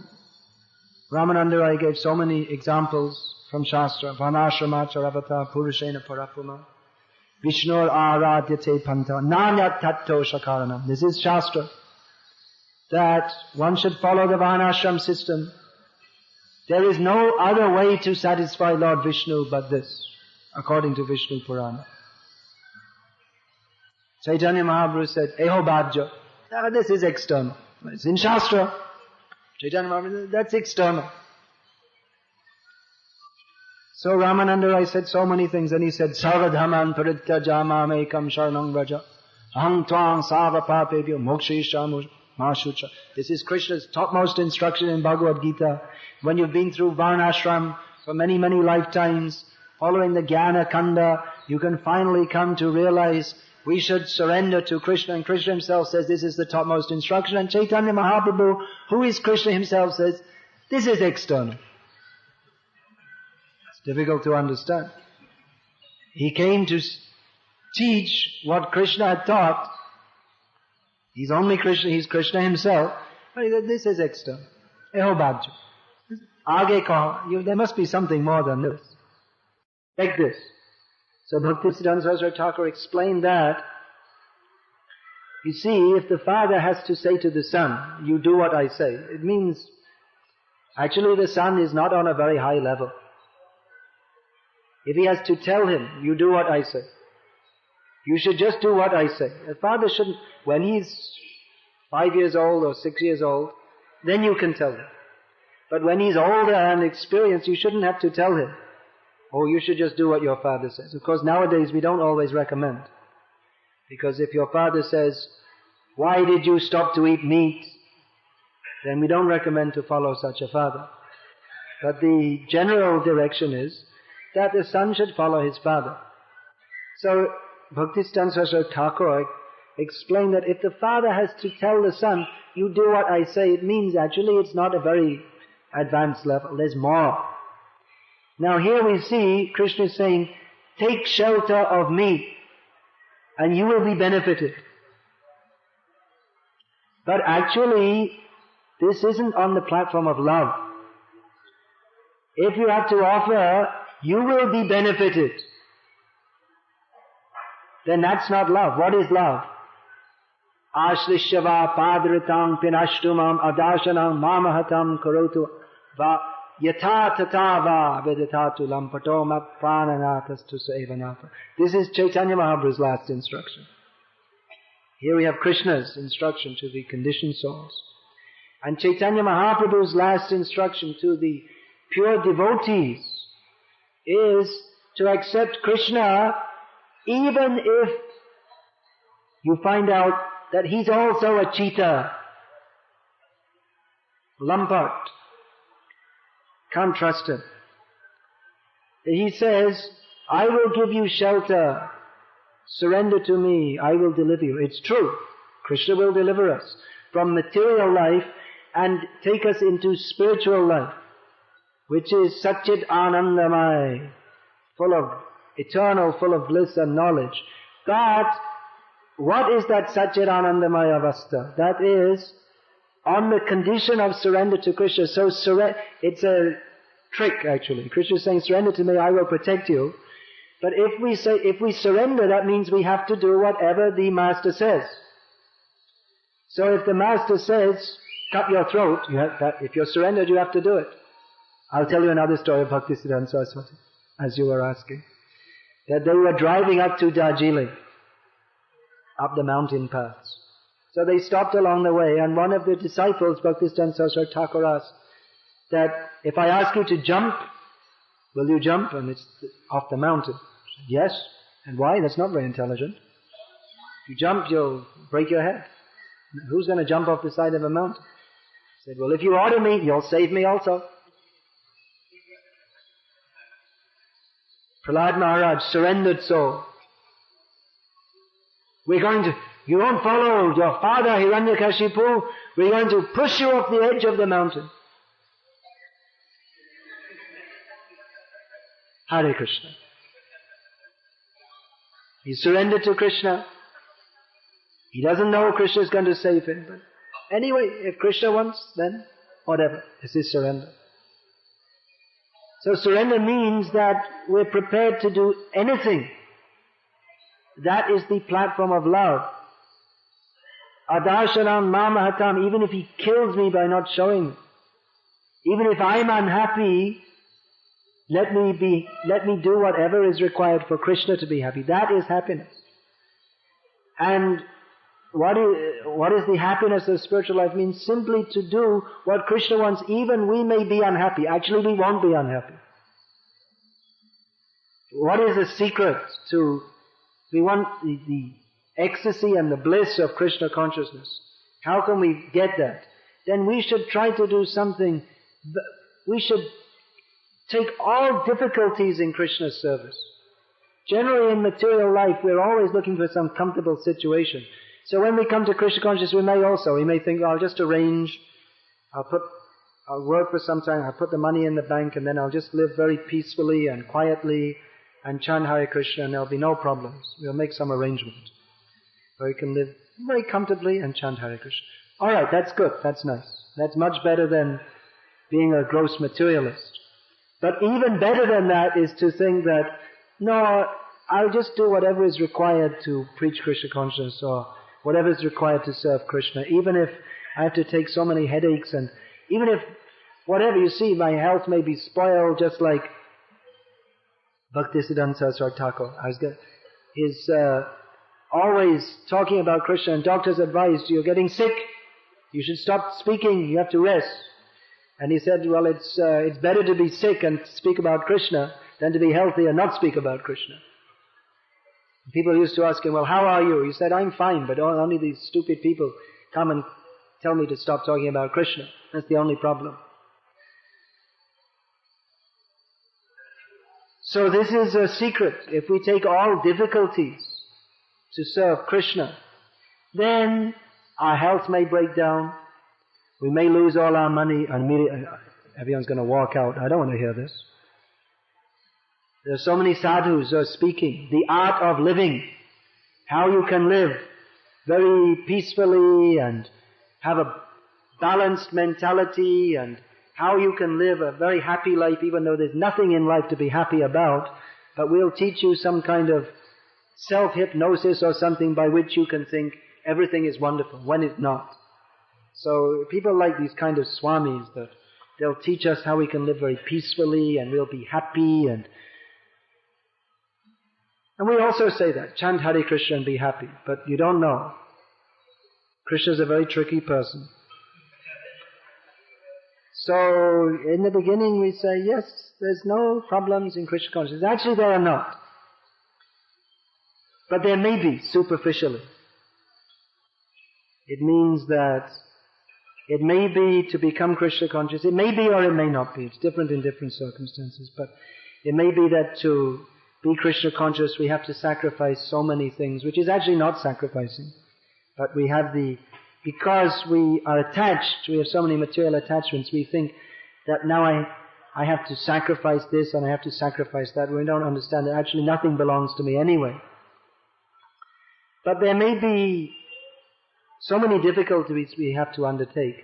Ramananda Rai gave so many examples from Shastra. Varnashrama charavata purushena parapuma. Vishnur aradyate panta. Nanya tatto shakaranam. This is Shastra. That one should follow the Varnashram system. There is no other way to satisfy Lord Vishnu but this, according to Vishnu Purana. Chaitanya Mahaprabhu said, Eho Bhajya. This is external. It's in Shastra. Chaitanya Mahaprabhu said, that's external. So Ramananda Rai said so many things, and he said, Sarvadhaman parityajamam ekam sharanam vraja. Aham tvang sava papebhyo mokshisha Mashucha. This is Krishna's topmost instruction in Bhagavad Gita. When you've been through Varnashram for many, many lifetimes, following the Jnana Kanda, you can finally come to realize we should surrender to Krishna. And Krishna himself says this is the topmost instruction. And Chaitanya Mahaprabhu, who is Krishna himself, says this is external. It's difficult to understand. He came to teach what Krishna had taught. He's only Krishna, he's Krishna himself. But he said, this is external. Eho bhajya. Aage kaho. There must be something more than this. Like this. So Bhaktisiddhanta Saraswati Thakur explained that, you see, if the father has to say to the son, you do what I say, it means, actually the son is not on a very high level. If he has to tell him, you do what I say, you should just do what I say. The father shouldn't, when he's 5 years old or 6 years old, then you can tell him. But when he's older and experienced, you shouldn't have to tell him. Oh, you should just do what your father says. Of course, nowadays we don't always recommend. Because if your father says, why did you stop to eat meat? Then we don't recommend to follow such a father. But the general direction is that the son should follow his father. So, Bhaktisiddhanta Saraswati Thakur explained that if the father has to tell the son, you do what I say, it means actually it's not a very advanced level. There's more. Now here we see Krishna is saying, take shelter of me and you will be benefited. But actually, this isn't on the platform of love. If you have to offer, you will be benefited. Then that's not love. What is love? Ashlishyava padritang pinashtumam adarshanam mamahatam karotu va yata tatava veditatu lampatoma prananatas evanapa. This is Chaitanya Mahaprabhu's last instruction. Here we have Krishna's instruction to the conditioned souls. And Chaitanya Mahaprabhu's last instruction to the pure devotees is to accept Krishna even if you find out that he's also a cheater, Lampart. Can't trust him. He says, I will give you shelter. Surrender to me, I will deliver you. It's true. Krishna will deliver us from material life and take us into spiritual life, which is Satchit Anandamai, full of eternal, full of bliss and knowledge. But what is that Satchit Anandamaya Avastha? That is on the condition of surrender to Krishna. So it's a trick actually. Krishna is saying, surrender to me, I will protect you. But if we surrender, that means we have to do whatever the Master says. So if the Master says, cut your throat, if you're surrendered, you have to do it. I'll tell you another story of Bhaktisiddhanta Saraswati, as you were asking. That they were driving up to Darjeeling, up the mountain paths. So they stopped along the way, and one of the disciples, Bhaktisiddhanta Saraswati Thakur, asked that, if I ask you to jump, will you jump? And it's off the mountain. Said, yes. And why? That's not very intelligent. If you jump, you'll break your head. Who's going to jump off the side of a mountain? He said, well, if you order me, you'll save me also. Prahlad Maharaj, surrendered soul. You won't follow your father Hiranyakashipu, we're going to push you off the edge of the mountain. Hare Krishna. He surrendered to Krishna. He doesn't know Krishna is going to save him. But anyway, if Krishna wants, then whatever. This is surrender. So surrender means that we're prepared to do anything. That is the platform of love. Adarshanam mamahatam, even if he kills me by not showing me. Even if I'm unhappy, let me do whatever is required for Krishna to be happy. That is happiness. And what is the happiness of spiritual life? Means simply to do what Krishna wants, even we may be unhappy. Actually, we won't be unhappy. What is the secret to, we want the ecstasy and the bliss of Krishna consciousness. How can we get that? Then we should try to do something, we should take all difficulties in Krishna's service. Generally in material life, we're always looking for some comfortable situation. So when we come to Krishna consciousness, we may think, I'll just arrange, I'll work for some time, I'll put the money in the bank, and then I'll just live very peacefully and quietly and chant Hare Krishna, and there'll be no problems. We'll make some arrangement where we can live very comfortably and chant Hare Krishna. Alright, that's good, that's nice. That's much better than being a gross materialist. But even better than that is to think that, no, I'll just do whatever is required to preach Krishna consciousness, or whatever is required to serve Krishna, even if I have to take so many headaches, and even if, whatever, you see, my health may be spoiled, just like Bhaktisiddhanta Saraswati Thakur. He's always talking about Krishna, and doctors advised, you're getting sick, you should stop speaking, you have to rest. And he said, well, it's better to be sick and speak about Krishna than to be healthy and not speak about Krishna. People used to ask him, well, how are you? He said, I'm fine, but only these stupid people come and tell me to stop talking about Krishna. That's the only problem. So this is a secret. If we take all difficulties to serve Krishna, then our health may break down, we may lose all our money everyone's going to walk out. I don't want to hear this. There are so many sadhus who are speaking. The art of living. How you can live very peacefully and have a balanced mentality, and how you can live a very happy life even though there's nothing in life to be happy about. But we'll teach you some kind of self-hypnosis or something by which you can think everything is wonderful when it's not. So people like these kind of swamis that they'll teach us how we can live very peacefully and we'll be happy, and we also say that, chant Hare Krishna and be happy, but you don't know. Krishna is a very tricky person. So in the beginning we say, yes, there's no problems in Krishna consciousness. Actually there are not. But there may be, superficially. It means that it may be to become Krishna conscious. It may be or it may not be. It's different in different circumstances. But it may be that to be Krishna conscious we have to sacrifice so many things, which is actually not sacrificing. But we have because we are attached, we have so many material attachments, we think that now I have to sacrifice this and I have to sacrifice that. We don't understand that actually nothing belongs to me anyway. But there may be so many difficulties we have to undertake.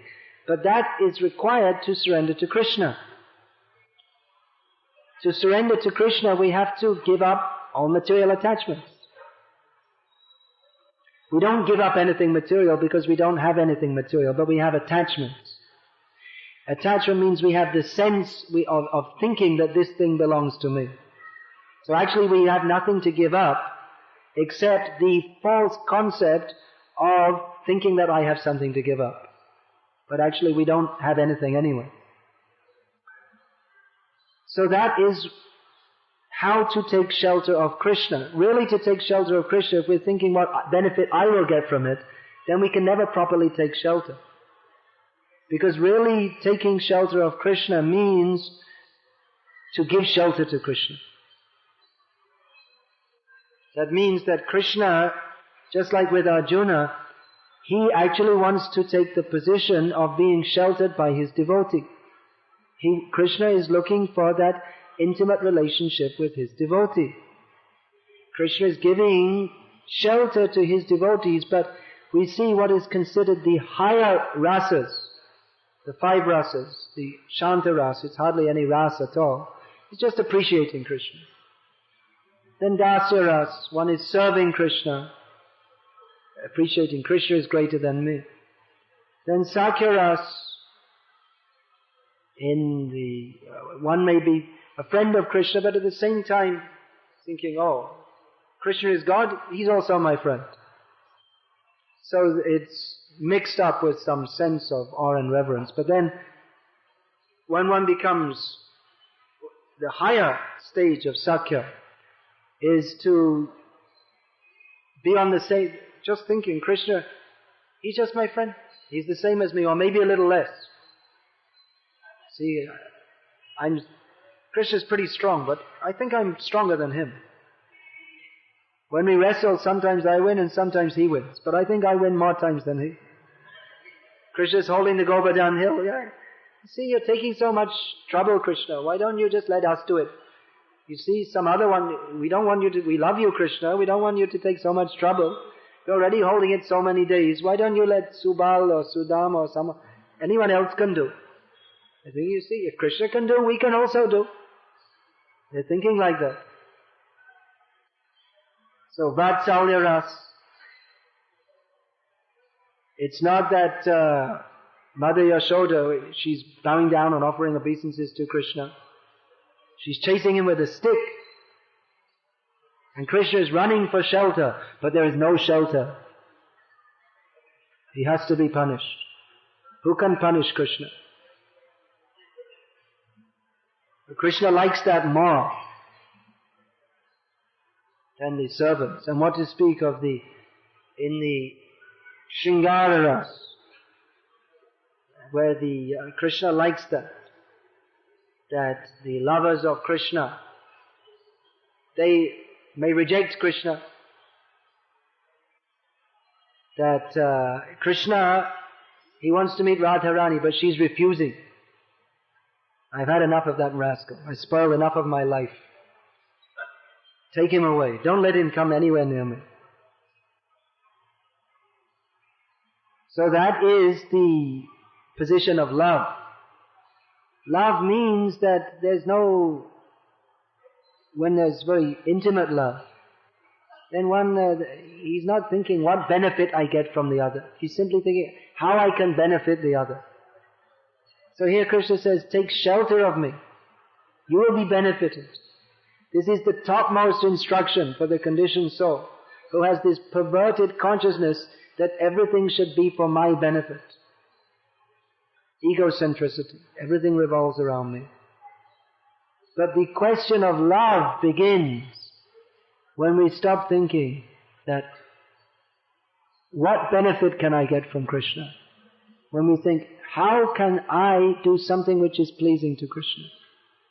But that is required to surrender to Krishna. To surrender to Krishna, we have to give up all material attachments. We don't give up anything material because we don't have anything material, but we have attachments. Attachment means we have the sense of thinking that this thing belongs to me. So actually we have nothing to give up except the false concept of thinking that I have something to give up. But actually we don't have anything anyway. So that is how to take shelter of Krishna. Really to take shelter of Krishna, if we're thinking what benefit I will get from it, then we can never properly take shelter. Because really taking shelter of Krishna means to give shelter to Krishna. That means that Krishna, just like with Arjuna, he actually wants to take the position of being sheltered by his devotee. Krishna is looking for that intimate relationship with his devotee. Krishna is giving shelter to his devotees, but we see what is considered the higher rasas, the 5 rasas, the Shanta rasa, it's hardly any rasa at all. It's just appreciating Krishna. Then Dasya ras, one is serving Krishna, appreciating Krishna is greater than me. Then Sakhya ras, one may be a friend of Krishna, but at the same time thinking, oh, Krishna is God, he's also my friend. So it's mixed up with some sense of awe and reverence. But then, when one becomes the higher stage of Sakhya, is to be on the same, just thinking, Krishna, he's just my friend, he's the same as me, or maybe a little less. See, Krishna's pretty strong, but I think I'm stronger than him. When we wrestle, sometimes I win and sometimes he wins, but I think I win more times than he. Krishna's holding the Govardhan hill. Yeah. See, you're taking so much trouble, Krishna. Why don't you just let us do it? You see, some other one, we love you, Krishna. We don't want you to take so much trouble. You're already holding it so many days. Why don't you let Subal or Sudam or anyone else can do? I think you see, if Krishna can do, we can also do. They're thinking like that. So, Vatsalya ras. It's not that Mother Yashoda, she's bowing down and offering obeisances to Krishna. She's chasing him with a stick. And Krishna is running for shelter, but there is no shelter. He has to be punished. Who can punish Krishna? Krishna likes that more than the servants. And what to speak of in the Shringara ras, where Krishna likes that the lovers of Krishna, they may reject Krishna, that Krishna, he wants to meet Radharani, but she's refusing. I've had enough of that rascal. I spoiled enough of my life. Take him away. Don't let him come anywhere near me. So that is the position of love. Love means that there's no, when there's very intimate love, then he's not thinking what benefit I get from the other. He's simply thinking how I can benefit the other. So here Krishna says, take shelter of me. You will be benefited. This is the topmost instruction for the conditioned soul who has this perverted consciousness that everything should be for my benefit. Egocentricity. Everything revolves around me. But the question of love begins when we stop thinking that what benefit can I get from Krishna? When we think, how can I do something which is pleasing to Krishna?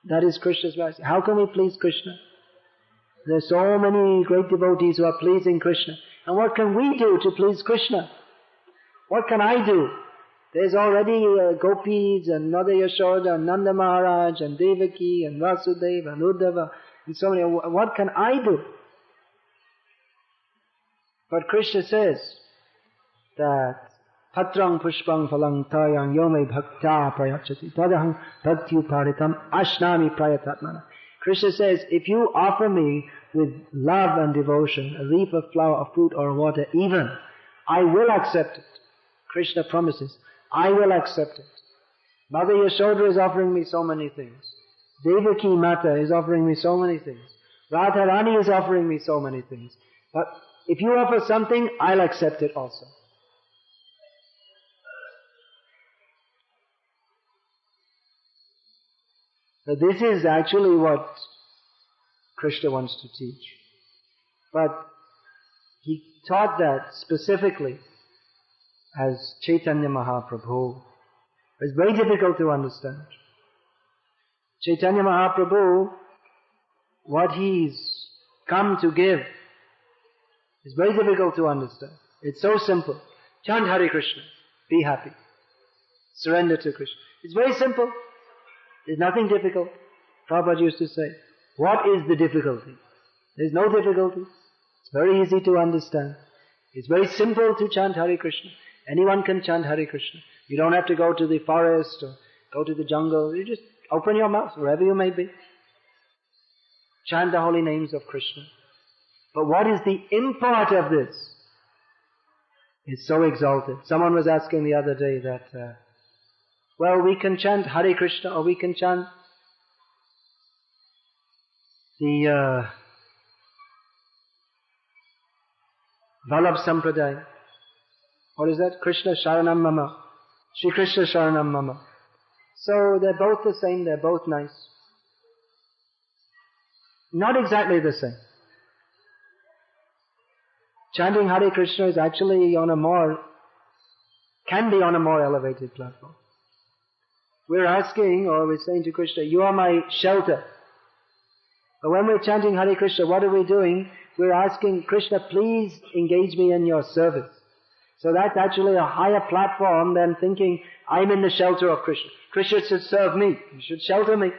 That is Krishna's right. How can we please Krishna? There are so many great devotees who are pleasing Krishna. And what can we do to please Krishna? What can I do? There's already gopis and Mother Yashoda and Nanda Maharaj and Devaki and Vasudeva and Uddhava and so many. What can I do? But Krishna says that Patrang pushpang phalang tayang yome bhakta prayachati tadahang bhakti uparitam ashnami prayatatmana. Krishna says, if you offer me with love and devotion a leaf of flower, a fruit or water even, I will accept it. Krishna promises, I will accept it. Mother Yashoda is offering me so many things. Devaki Mata is offering me so many things. Radharani is offering me so many things. But if you offer something, I'll accept it also. So this is actually what Krishna wants to teach. But he taught that specifically as Chaitanya Mahaprabhu. It's very difficult to understand. Chaitanya Mahaprabhu, what he's come to give is very difficult to understand. It's so simple. Chant Hare Krishna. Be happy. Surrender to Krishna. It's very simple. There's nothing difficult. Prabhupada used to say, what is the difficulty? There's no difficulty. It's very easy to understand. It's very simple to chant Hare Krishna. Anyone can chant Hare Krishna. You don't have to go to the forest or go to the jungle. You just open your mouth wherever you may be. Chant the holy names of Krishna. But what is the import of this? It's so exalted. Someone was asking the other day that, well, we can chant Hare Krishna or we can chant the Vallabh Sampradaya. What is that? Krishna Sharanam Mama. Shri Krishna Sharanam Mama. So they're both the same, they're both nice. Not exactly the same. Chanting Hare Krishna is actually can be on a more elevated platform. We're asking, or we're saying to Krishna, you are my shelter. But when we're chanting Hare Krishna, what are we doing? We're asking Krishna, please engage me in your service. So that's actually a higher platform than thinking, I'm in the shelter of Krishna. Krishna should serve me. He should shelter me.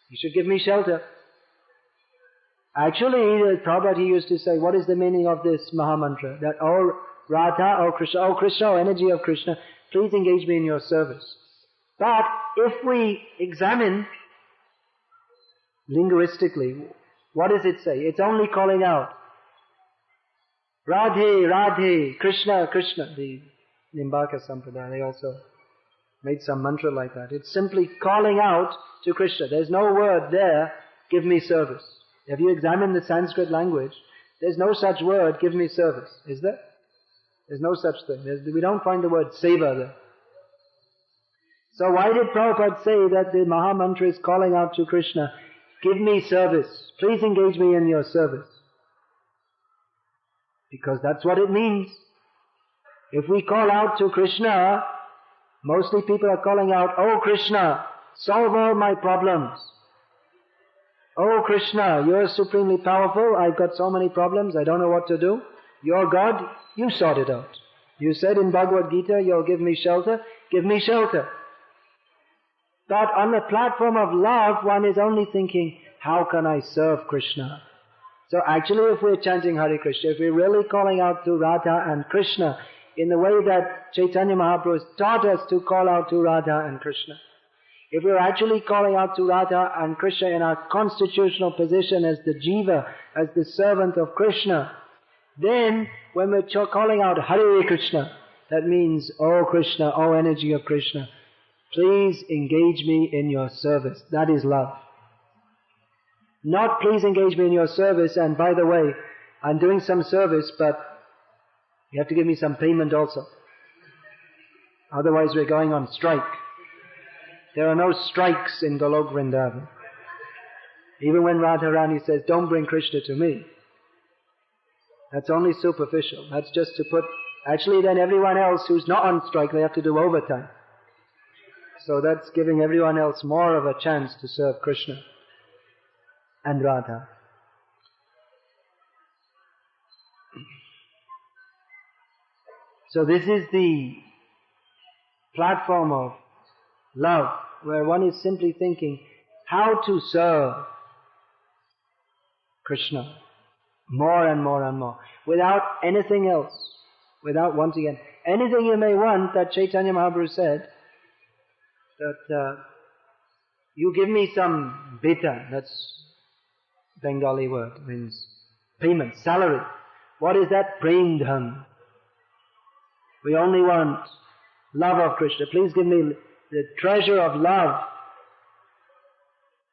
He should give me shelter. Actually, Prabhupada, he used to say, what is the meaning of this Mahamantra? That, oh Radha, oh Krishna, oh energy of Krishna, please engage me in your service. But if we examine linguistically, what does it say? It's only calling out, Radhe, Radhe, Krishna, Krishna. The Nimbaka Sampradaya, they also made some mantra like that. It's simply calling out to Krishna. There's no word there, give me service. If you examine the Sanskrit language, there's no such word, give me service. Is there? There's no such thing. We don't find the word seva there. So why did Prabhupada say that the Mahamantra is calling out to Krishna, give me service, please engage me in your service? Because that's what it means. If we call out to Krishna, mostly people are calling out, oh Krishna, solve all my problems. Oh Krishna, you're supremely powerful, I've got so many problems, I don't know what to do. You're God, you sort it out. You said in Bhagavad Gita, you'll give me shelter, give me shelter. But on the platform of love, one is only thinking, how can I serve Krishna? So actually, if we're chanting Hare Krishna, if we're really calling out to Radha and Krishna in the way that Chaitanya Mahaprabhu taught us to call out to Radha and Krishna, if we're actually calling out to Radha and Krishna in our constitutional position as the jiva, as the servant of Krishna, then when we're calling out Hare Krishna, that means, oh Krishna, oh energy of Krishna, please engage me in your service. That is love. Not please engage me in your service, and by the way, I'm doing some service, but you have to give me some payment also. Otherwise we're going on strike. There are no strikes in Golok Vrindavan. Even when Radharani says, don't bring Krishna to me, that's only superficial. That's just to put, actually then everyone else who's not on strike, they have to do overtime. So that's giving everyone else more of a chance to serve Krishna and Radha. So this is the platform of love, where one is simply thinking how to serve Krishna more and more and more, without anything else, without wanting anything you may want. That Chaitanya Mahaprabhu said that you give me some beta, that's Bengali word, means payment, salary. What is that? Prem-dham. We only want love of Krishna. Please give me the treasure of love.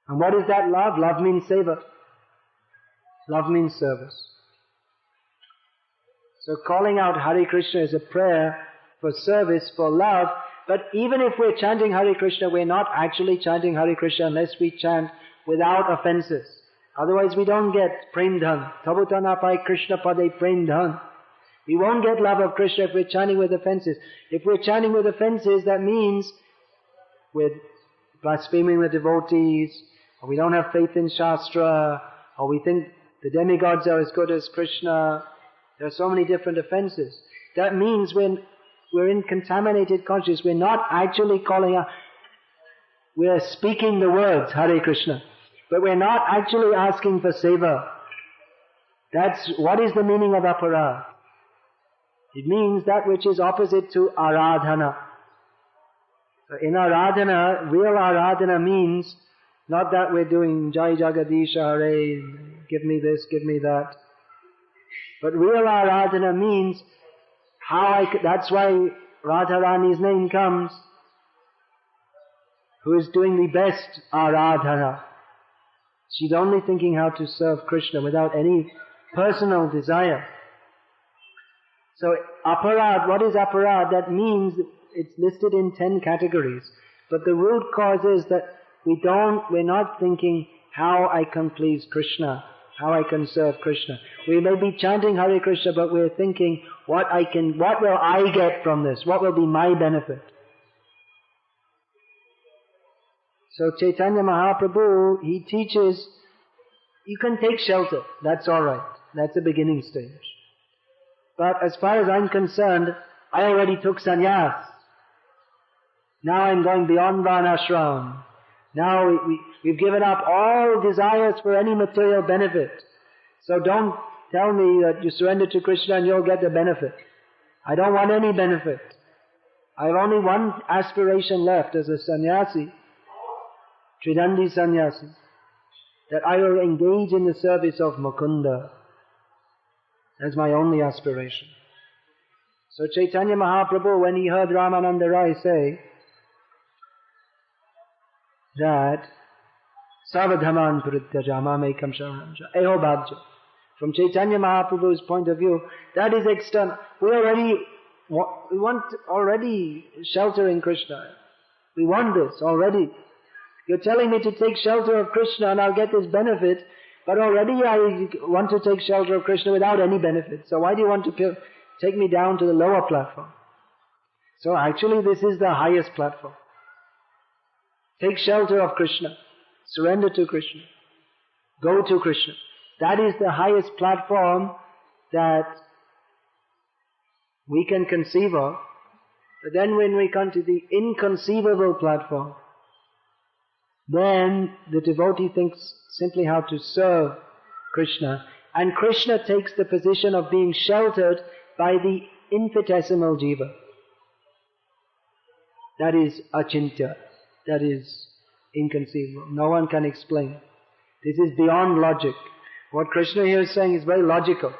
And what is that love? Love means seva. Love means service. So calling out Hare Krishna is a prayer for service, for love. But even if we're chanting Hare Krishna, we're not actually chanting Hare Krishna unless we chant without offenses. Otherwise we don't get prem-dham. Tabutanapai Krishna pade prem-dham. We won't get love of Krishna if we're chanting with offenses. If we're chanting with offenses, that means with blaspheming the devotees, or we don't have faith in Shastra, or we think the demigods are as good as Krishna. There are so many different offenses. That means when we're in contaminated consciousness, we're not actually calling out, we're speaking the words Hare Krishna, but we're not actually asking for seva. That's what is the meaning of aparad. It means that which is opposite to aradhana. So in aradhana, real aradhana means not that we're doing Jai Jagadish Hare, give me this, give me that. But real aradhana means that's why Radharani's name comes, who is doing the best aradhana. She's only thinking how to serve Krishna without any personal desire. So aparad, what is aparad? That means it's listed in 10 categories. But the root cause is that we're not thinking how I can please Krishna, how I can serve Krishna. We may be chanting Hare Krishna, but we're thinking what will I get from this? What will be my benefit? So Chaitanya Mahaprabhu, he teaches, you can take shelter, that's alright. That's a beginning stage. But as far as I'm concerned, I already took sannyas. Now I'm going beyond varnashram. Now we've given up all desires for any material benefit. So don't tell me that you surrender to Krishna and you'll get the benefit. I don't want any benefit. I have only one aspiration left as a sannyasi, Tridandi sannyasi, that I will engage in the service of Mukunda. That's my only aspiration. So Chaitanya Mahaprabhu, when he heard Ramananda Rai say that Savadhaman Purityaja Mamekam Sharanamja Eho Bhajya, from Chaitanya Mahaprabhu's point of view, that is external. We want already shelter in Krishna. We want this already. You're telling me to take shelter of Krishna and I'll get this benefit, but already I want to take shelter of Krishna without any benefit. So why do you want to take me down to the lower platform? So actually this is the highest platform. Take shelter of Krishna. Surrender to Krishna. Go to Krishna. That is the highest platform that we can conceive of. But then when we come to the inconceivable platform, then the devotee thinks simply how to serve Krishna, and Krishna takes the position of being sheltered by the infinitesimal jiva. That is achintya. That is inconceivable. No one can explain. This is beyond logic. What Krishna here is saying is very logical.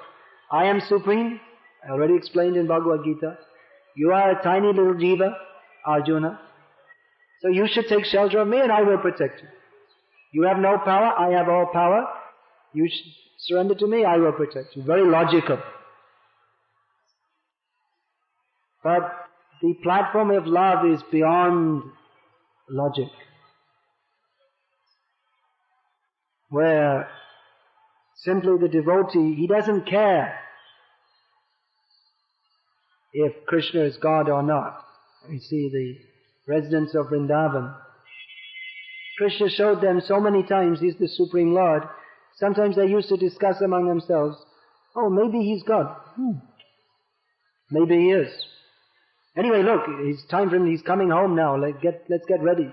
I am supreme. I already explained in Bhagavad Gita. You are a tiny little jiva, Arjuna. So you should take shelter of me and I will protect you. You have no power, I have all power. You should surrender to me, I will protect you. Very logical. But the platform of love is beyond logic. Where simply the devotee, he doesn't care if Krishna is God or not. You see the residents of Vrindavan. Krishna showed them so many times He's the Supreme Lord. Sometimes they used to discuss among themselves, oh, maybe He's God. Maybe He is. Anyway, look, it's time for Him, He's coming home now, let's get ready.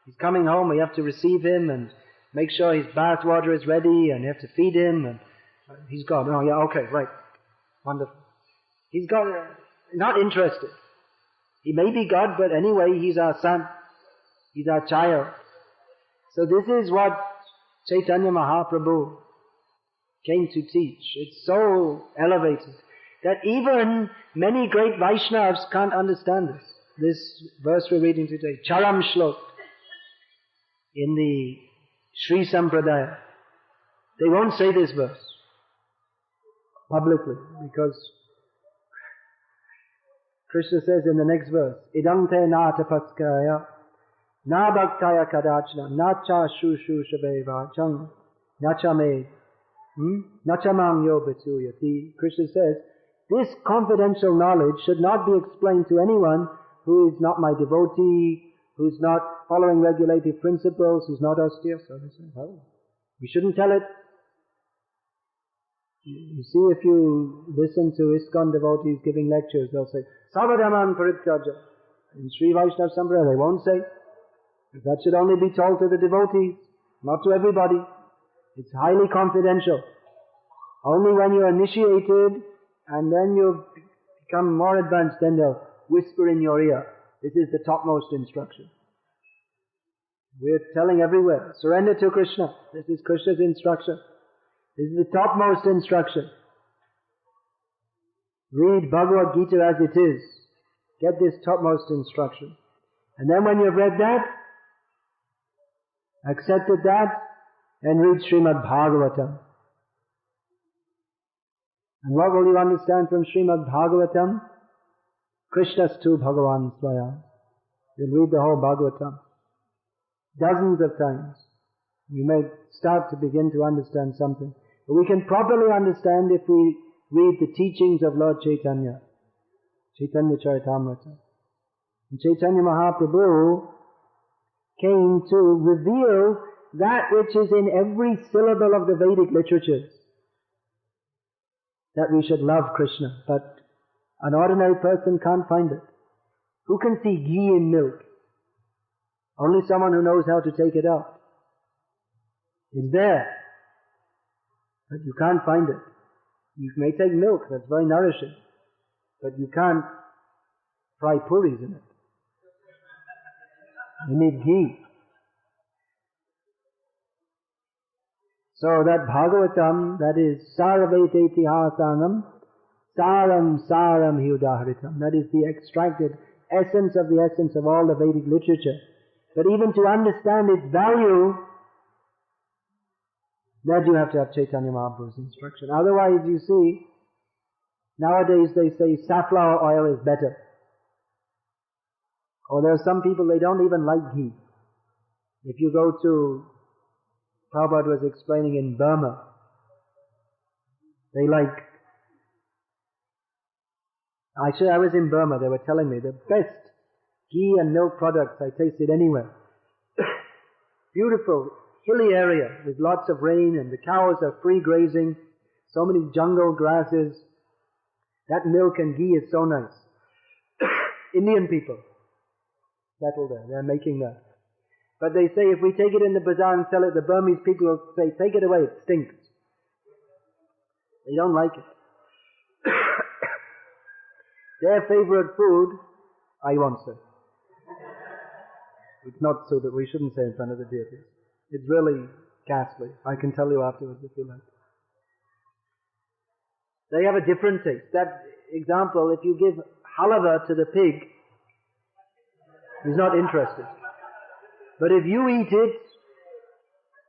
He's coming home, we have to receive Him and make sure His bath water is ready and you have to feed Him and He's God. Oh yeah, okay, right. Wonderful. He's God, not interested. He may be God, but anyway, He's our son. He's our child. So this is what Chaitanya Mahaprabhu came to teach. It's so elevated that even many great Vaishnavas can't understand this. This verse we're reading today, Charam Shlok, in the Sri Sampradaya. They won't say this verse publicly because Krishna says in the next verse, Idam te na tapaskaya, na bhaktaya kadachna, na cha shushu shabeva chang, na cha me, na cha mam yo betuyati. Krishna says, this confidential knowledge should not be explained to anyone who is not my devotee, who's not following regulative principles, who's not austere. So they say, well, we shouldn't tell it. You see, if you listen to ISKCON devotees giving lectures, they'll say, Savadaman Parityaja. In Sri Vaishnava Sampradaya, they won't say. That should only be told to the devotees, not to everybody. It's highly confidential. Only when you're initiated and then you become more advanced, then they'll whisper in your ear. This is the topmost instruction. We're telling everywhere, surrender to Krishna. This is Krishna's instruction. This is the topmost instruction. Read Bhagavad Gita as it is. Get this topmost instruction. And then when you've read that, accepted that, then read Srimad Bhagavatam. And what will you understand from Srimad Bhagavatam? Krishnastu Bhagavan Swayam. You'll read the whole Bhagavatam dozens of times. You may start to begin to understand something. But we can properly understand if we read the teachings of Lord Chaitanya. Chaitanya Charitamrita. And Chaitanya Mahaprabhu came to reveal that which is in every syllable of the Vedic literatures. That we should love Krishna. But an ordinary person can't find it. Who can see ghee in milk? Only someone who knows how to take it out. It's there, but you can't find it. You may take milk, that's very nourishing, but you can't fry puris in it. You need ghee. So that Bhagavatam, that is Saravete Itihasanam, Saram Saram Hyudahritam. That is the extracted essence of all the Vedic literature. But even to understand its value, that you have to have Chaitanya Mahaprabhu's instruction. Otherwise, you see, nowadays they say safflower oil is better. Or there are some people, they don't even like ghee. If you go to, Prabhupada was explaining in Burma, they like, actually I was in Burma, they were telling me the best ghee and milk products I tasted anywhere. Beautiful, hilly area with lots of rain and the cows are free grazing, so many jungle grasses. That milk and ghee is so nice. Indian people settled there, they're making that. But they say if we take it in the bazaar and sell it, the Burmese people will say, take it away, it stinks. They don't like it. Their favorite food, I won't say. It's not so that we shouldn't say in front of the deities. It's really ghastly. I can tell you afterwards if you like. They have a different taste. That example, if you give halava to the pig, he's not interested. But if you eat it,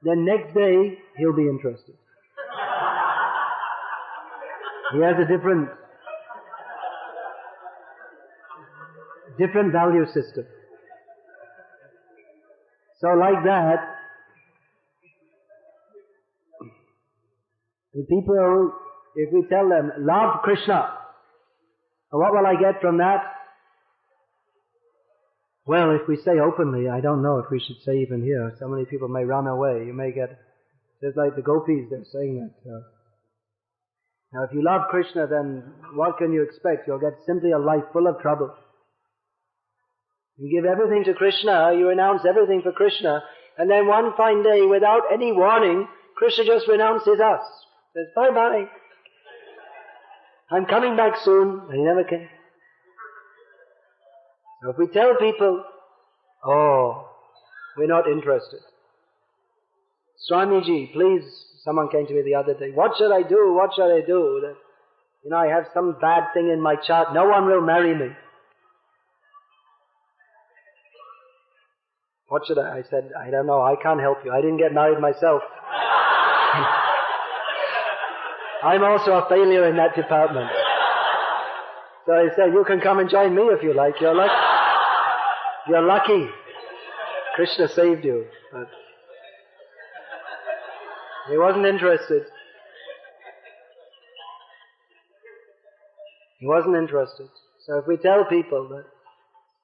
then next day he'll be interested. He has a different value system. So like that, the people, if we tell them, love Krishna, what will I get from that? Well, if we say openly, I don't know if we should say even here. So many people may run away. You may get, just like the gopis, they're saying that. Now, if you love Krishna, then what can you expect? You'll get simply a life full of trouble. You give everything to Krishna, you renounce everything for Krishna, and then one fine day, without any warning, Krishna just renounces us. Says, bye-bye. I'm coming back soon. And he never came. So if we tell people, oh, we're not interested. Swamiji, please, someone came to me the other day, what should I do? What should I do? That, I have some bad thing in my chart. No one will marry me. What should I said, I don't know. I can't help you. I didn't get married myself. I'm also a failure in that department. So I said, you can come and join me if you like. You're lucky. Krishna saved you. But he wasn't interested. He wasn't interested. So if we tell people that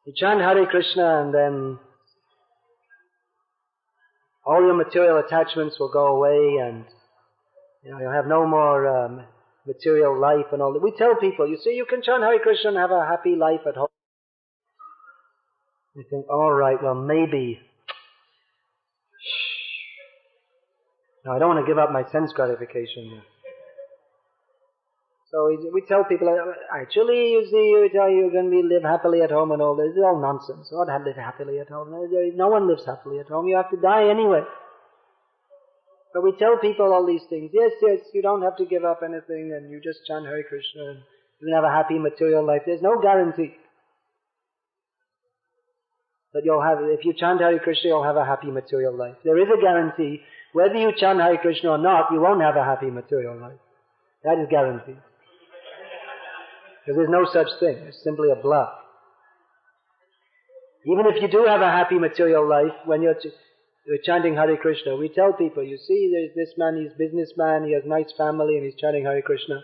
you chant Hare Krishna and then all your material attachments will go away and you'll have no more material life and all that. We tell people, you see, you can chant Hare Krishna and have a happy life at home. You think, all right, well, maybe. No, I don't want to give up my sense gratification. So we tell people, actually, you see, you're going to live happily at home and all this. It's all nonsense. What live happily at home? No one lives happily at home. You have to die anyway. But we tell people all these things. Yes, you don't have to give up anything and you just chant Hare Krishna and you can have a happy material life. There's no guarantee that you'll have, if you chant Hare Krishna, you'll have a happy material life. There is a guarantee, whether you chant Hare Krishna or not, you won't have a happy material life. That is guaranteed. Because there's no such thing. It's simply a bluff. Even if you do have a happy material life, when you're chanting Hare Krishna, we tell people, you see, there's this man, he's a businessman, he has a nice family, and he's chanting Hare Krishna.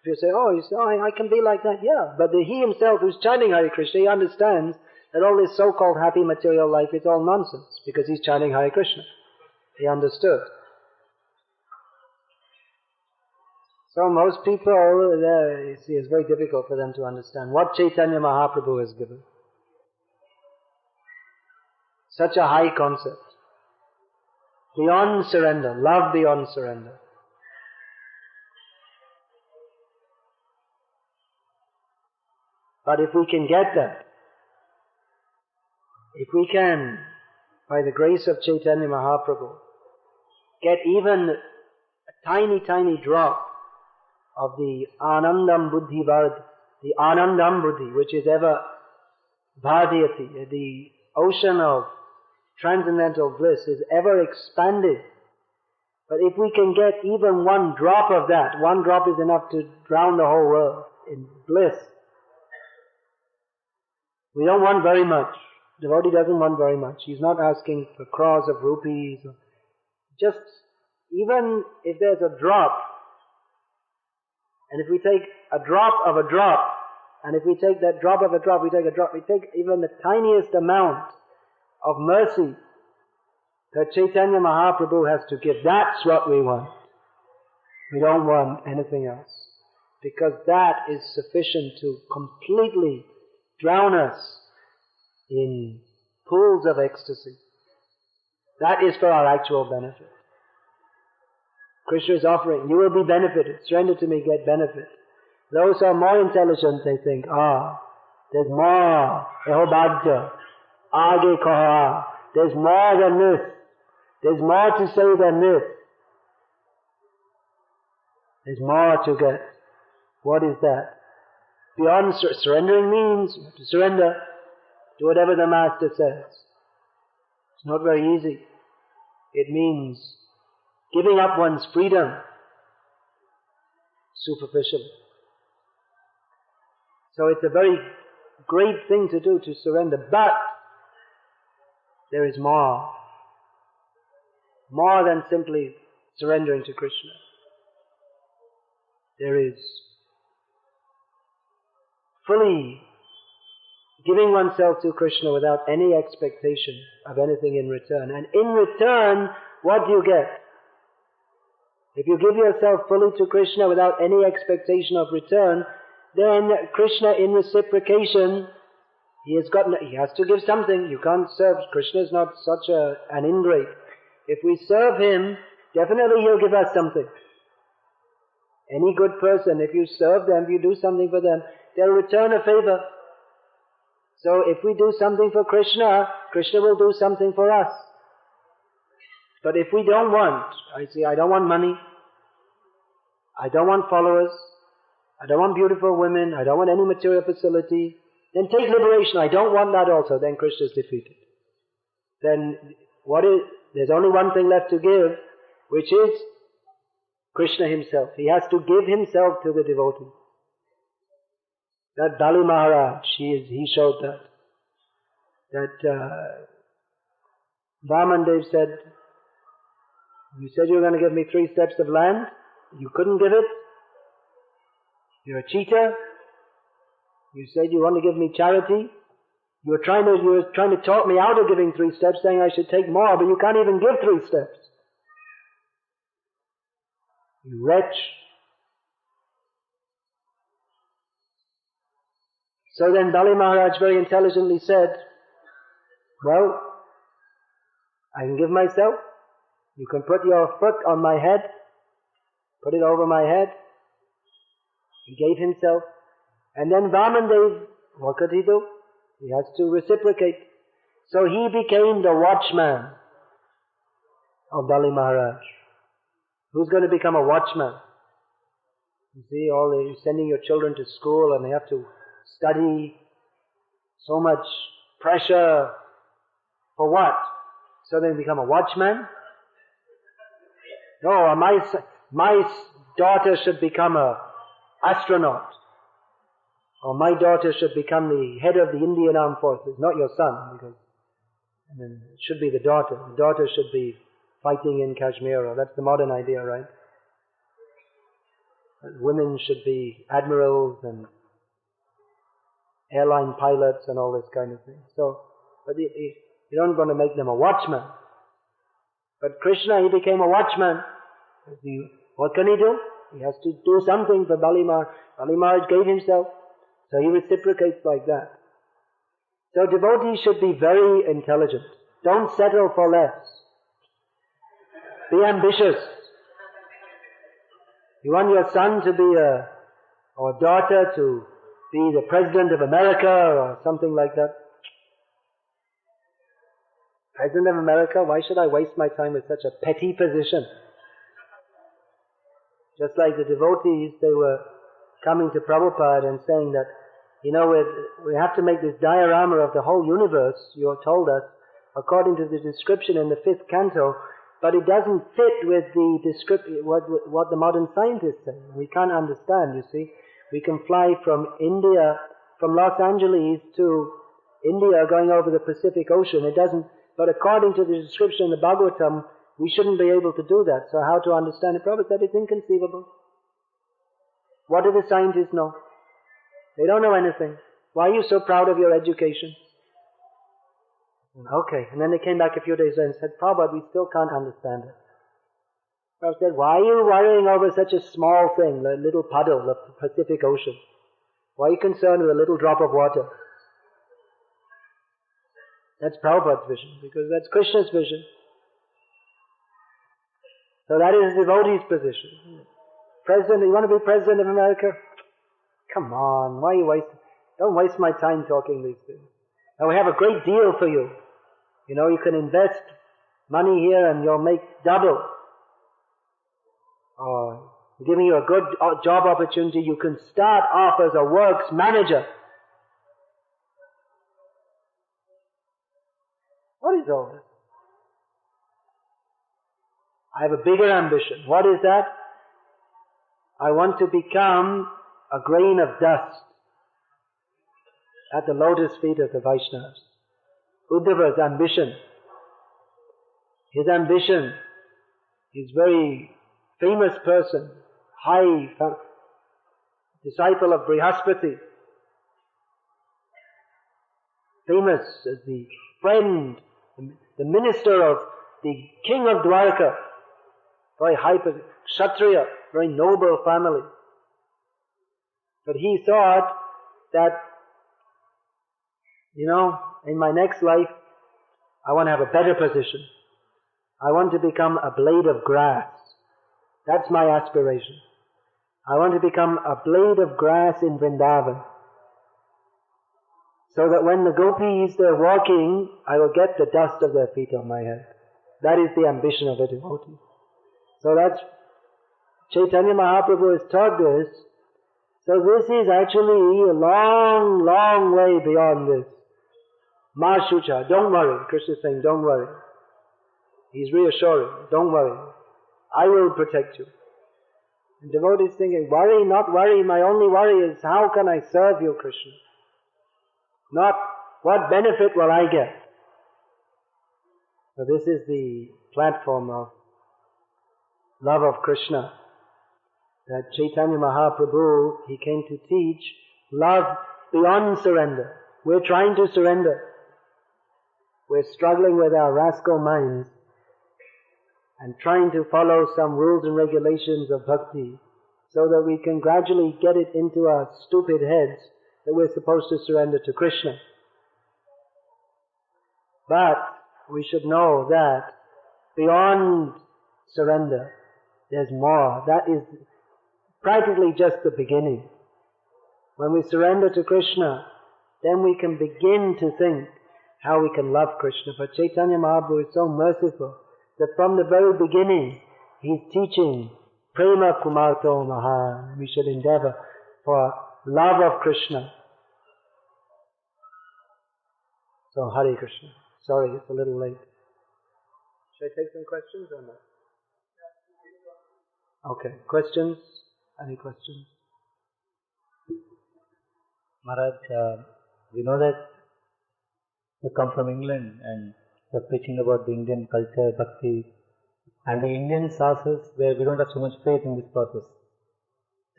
If you say, I can be like that, yeah. But he himself who's chanting Hare Krishna, he understands that all this so-called happy material life is all nonsense, because he's chanting Hare Krishna. He understood. So most people, you see, it's very difficult for them to understand what Chaitanya Mahaprabhu has given. Such a high concept. Beyond surrender, love beyond surrender. But if we can get that, if we can, by the grace of Chaitanya Mahaprabhu, get even a tiny, tiny drop of the Anandam Buddhi Vard, the Anandam Buddhi, which is ever Bhadiyati, the ocean of transcendental bliss is ever expanded. But if we can get even one drop of that, one drop is enough to drown the whole world in bliss. We don't want very much. Devotee doesn't want very much. He's not asking for crores of rupees. Just, even if there's a drop, and if we take a drop of a drop, and if we take that drop of a drop, we take even the tiniest amount of mercy that Chaitanya Mahaprabhu has to give. That's what we want. We don't want anything else. Because that is sufficient to completely drown us in pools of ecstasy. That is for our actual benefit. Krishna is offering, you will be benefited. Surrender to me, get benefit. Those who are more intelligent, they think, there's more. Eho bhagya. Aage kaha. There's more than this. There's more to say than this. There's more to get. What is that? Beyond surrendering means you have to surrender to whatever the Master says. It's not very easy. It means giving up one's freedom superficially. So it's a very great thing to do, to surrender. But there is more. More than simply surrendering to Krishna. There is fully giving oneself to Krishna without any expectation of anything in return. And in return, what do you get? If you give yourself fully to Krishna without any expectation of return, then Krishna in reciprocation, he has to give something. You can't serve. Krishna is not such an ingrate. If we serve him, definitely he'll give us something. Any good person, if you serve them, if you do something for them, they'll return a favor. So if we do something for Krishna, Krishna will do something for us. But if we don't want, I don't want money, I don't want followers, I don't want beautiful women, I don't want any material facility, then take liberation, I don't want that also, then Krishna is defeated. Then there's only one thing left to give, which is Krishna himself. He has to give himself to the devotee. That Bali Maharaj, he showed that. That Vamandev said, you said you were going to give me 3 steps of land, you couldn't give it, you're a cheater, you said you want to give me charity, you were trying to talk me out of giving 3 steps, saying I should take more, but you can't even give 3 steps. You wretch. So then Bali Maharaj very intelligently said, well, I can give myself, you can put your foot on my head, put it over my head. He gave himself. And then Vamandev, what could he do? He has to reciprocate. So he became the watchman of Bali Maharaj. Who's going to become a watchman? You see, you're sending your children to school and they have to study, so much pressure. For what? So they become a watchman? No, my daughter should become an astronaut. Or my daughter should become the head of the Indian Armed Forces, not your son, because it should be the daughter. The daughter should be fighting in Kashmir. That's the modern idea, right? Women should be admirals and airline pilots and all this kind of thing. So, but you don't want to make them a watchman. But Krishna, he became a watchman. What can he do? He has to do something for Bali Maharaj. Bali Maharaj gave himself, so he reciprocates like that. So devotees should be very intelligent. Don't settle for less. Be ambitious. You want your son to be or daughter to be the President of America or something like that. President of America, why should I waste my time with such a petty position? Just like the devotees, they were coming to Prabhupada and saying that, we have to make this diorama of the whole universe, you have told us, according to the description in the 5th canto, but it doesn't fit with the description, what the modern scientists say. We can't understand, you see. We can fly from India, from Los Angeles to India going over the Pacific Ocean. But according to the description in the Bhagavatam, we shouldn't be able to do that. So how to understand it? Prabhupada said it's inconceivable. What do the scientists know? They don't know anything. Why are you so proud of your education? Okay, and then they came back a few days later and said, Prabhupada, we still can't understand it. Prabhupada said, why are you worrying over such a small thing, the little puddle, the Pacific Ocean? Why are you concerned with a little drop of water? That's Prabhupada's vision, because that's Krishna's vision. So that is the devotee's position. President, you want to be President of America? Come on, why are you wasting? Don't waste my time talking these things. Now we have a great deal for you. You know, you can invest money here and you'll make double. Or giving you a good job opportunity, you can start off as a works manager. What is all this? I have a bigger ambition. What is that? I want to become a grain of dust at the lotus feet of the Vaishnavas. Uddhava's ambition. His ambition, he's very famous person, high disciple of Brihaspati, famous as the friend, the minister of the king of Dwarka, very high Kshatriya, very noble family. But he thought that, you know, in my next life, I want to have a better position. I want to become a blade of grass. That's my aspiration. I want to become a blade of grass in Vrindavan. So that when the gopis, they're walking, I will get the dust of their feet on my head. That is the ambition of a devotee. So that's, Chaitanya Mahaprabhu has taught this. So this is actually a long, long way beyond this. Ma Shucha, don't worry. Krishna is saying, don't worry. He's reassuring, don't worry. I will protect you. And devotees thinking, worry, not worry, my only worry is how can I serve you, Krishna? Not what benefit will I get? So this is the platform of love of Krishna. That Chaitanya Mahaprabhu, he came to teach love beyond surrender. We're trying to surrender. We're struggling with our rascal minds and trying to follow some rules and regulations of bhakti so that we can gradually get it into our stupid heads that we're supposed to surrender to Krishna. But we should know that beyond surrender, there's more. That is practically just the beginning. When we surrender to Krishna, then we can begin to think how we can love Krishna. But Chaitanya Mahaprabhu is so merciful that from the very beginning, he's teaching Prema Kumarto Maha. We should endeavor for love of Krishna. So Hare Krishna. Sorry, it's a little late. Should I take some questions or not? Okay, questions? Any questions? Maharaj, we know that you come from England and you're preaching about the Indian culture, bhakti, and the Indian sources where we don't have so much faith in this process.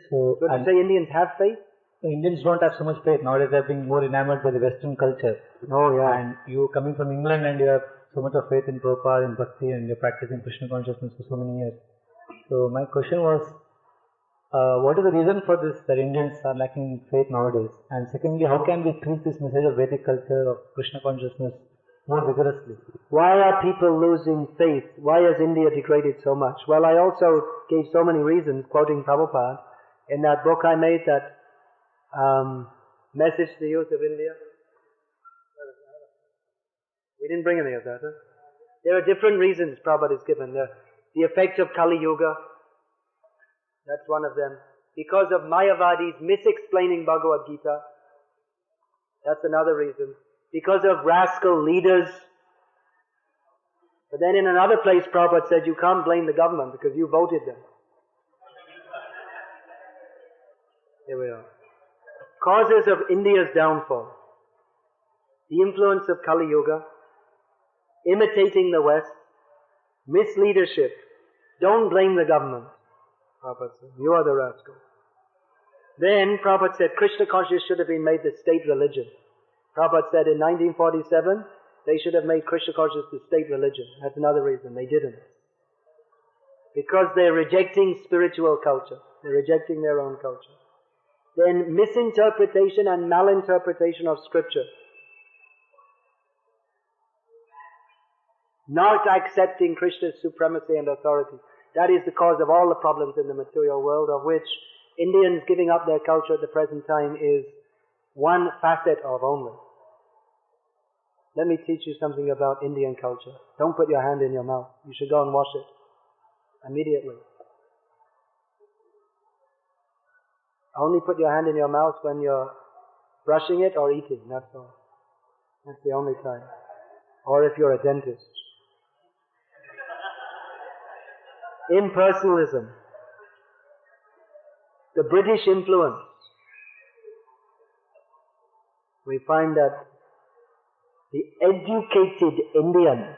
So you say Indians have faith? The Indians don't have so much faith. Nowadays they're being more enamored by the Western culture. Oh yeah. And you coming from England and you have so much of faith in Prabhupada, in bhakti, and you're practicing Krishna consciousness for so many years. So my question was, what is the reason for this, that Indians are lacking faith nowadays? And secondly, how can we preach this message of Vedic culture, of Krishna consciousness more vigorously? Why are people losing faith? Why has India degraded so much? Well, I also gave so many reasons, quoting Prabhupada. In that book I made, that Message to the Youth of India. We didn't bring any of that, huh? There are different reasons Prabhupada has given. The effect of Kali Yuga, that's one of them. Because of Mayavadis misexplaining Bhagavad Gita, that's another reason. Because of rascal leaders. But then in another place Prabhupada said you can't blame the government because you voted them. Here we are. Causes of India's downfall. The influence of Kali Yuga, imitating the West, misleadership. Don't blame the government, Prabhupada said. You are the rascal. Then Prabhupada said Krishna consciousness should have been made the state religion. Prabhupada said in 1947, they should have made Krishna consciousness the state religion. That's another reason. They didn't. Because they're rejecting spiritual culture. They're rejecting their own culture. Then misinterpretation and malinterpretation of scripture. Not accepting Krishna's supremacy and authority. That is the cause of all the problems in the material world, of which Indians giving up their culture at the present time is one facet of only. Let me teach you something about Indian culture. Don't put your hand in your mouth. You should go and wash it immediately. Only put your hand in your mouth when you're brushing it or eating, that's all. That's the only time. Or if you're a dentist. Impersonalism. The British influence. We find that the educated Indian,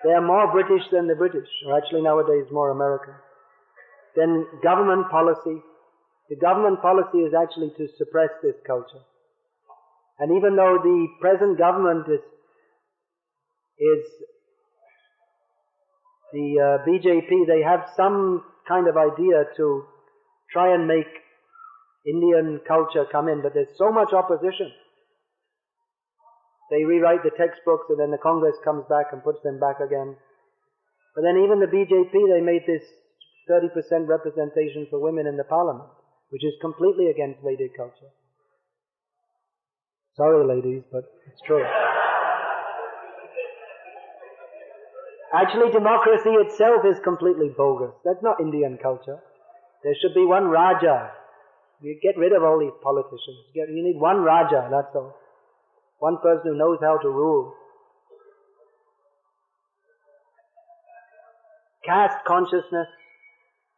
they are more British than the British, or actually nowadays more American. Then government policy. The government policy is actually to suppress this culture. And even though the present government is the BJP, they have some kind of idea to try and make Indian culture come in, but there's so much opposition. They rewrite the textbooks and then the Congress comes back and puts them back again. But then even the BJP, they made this 30% representation for women in the parliament, which is completely against Vedic culture. Sorry ladies, but it's true. Actually, democracy itself is completely bogus. That's not Indian culture. There should be one Raja. You get rid of all these politicians. You need one Raja, that's all. One person who knows how to rule. Caste consciousness,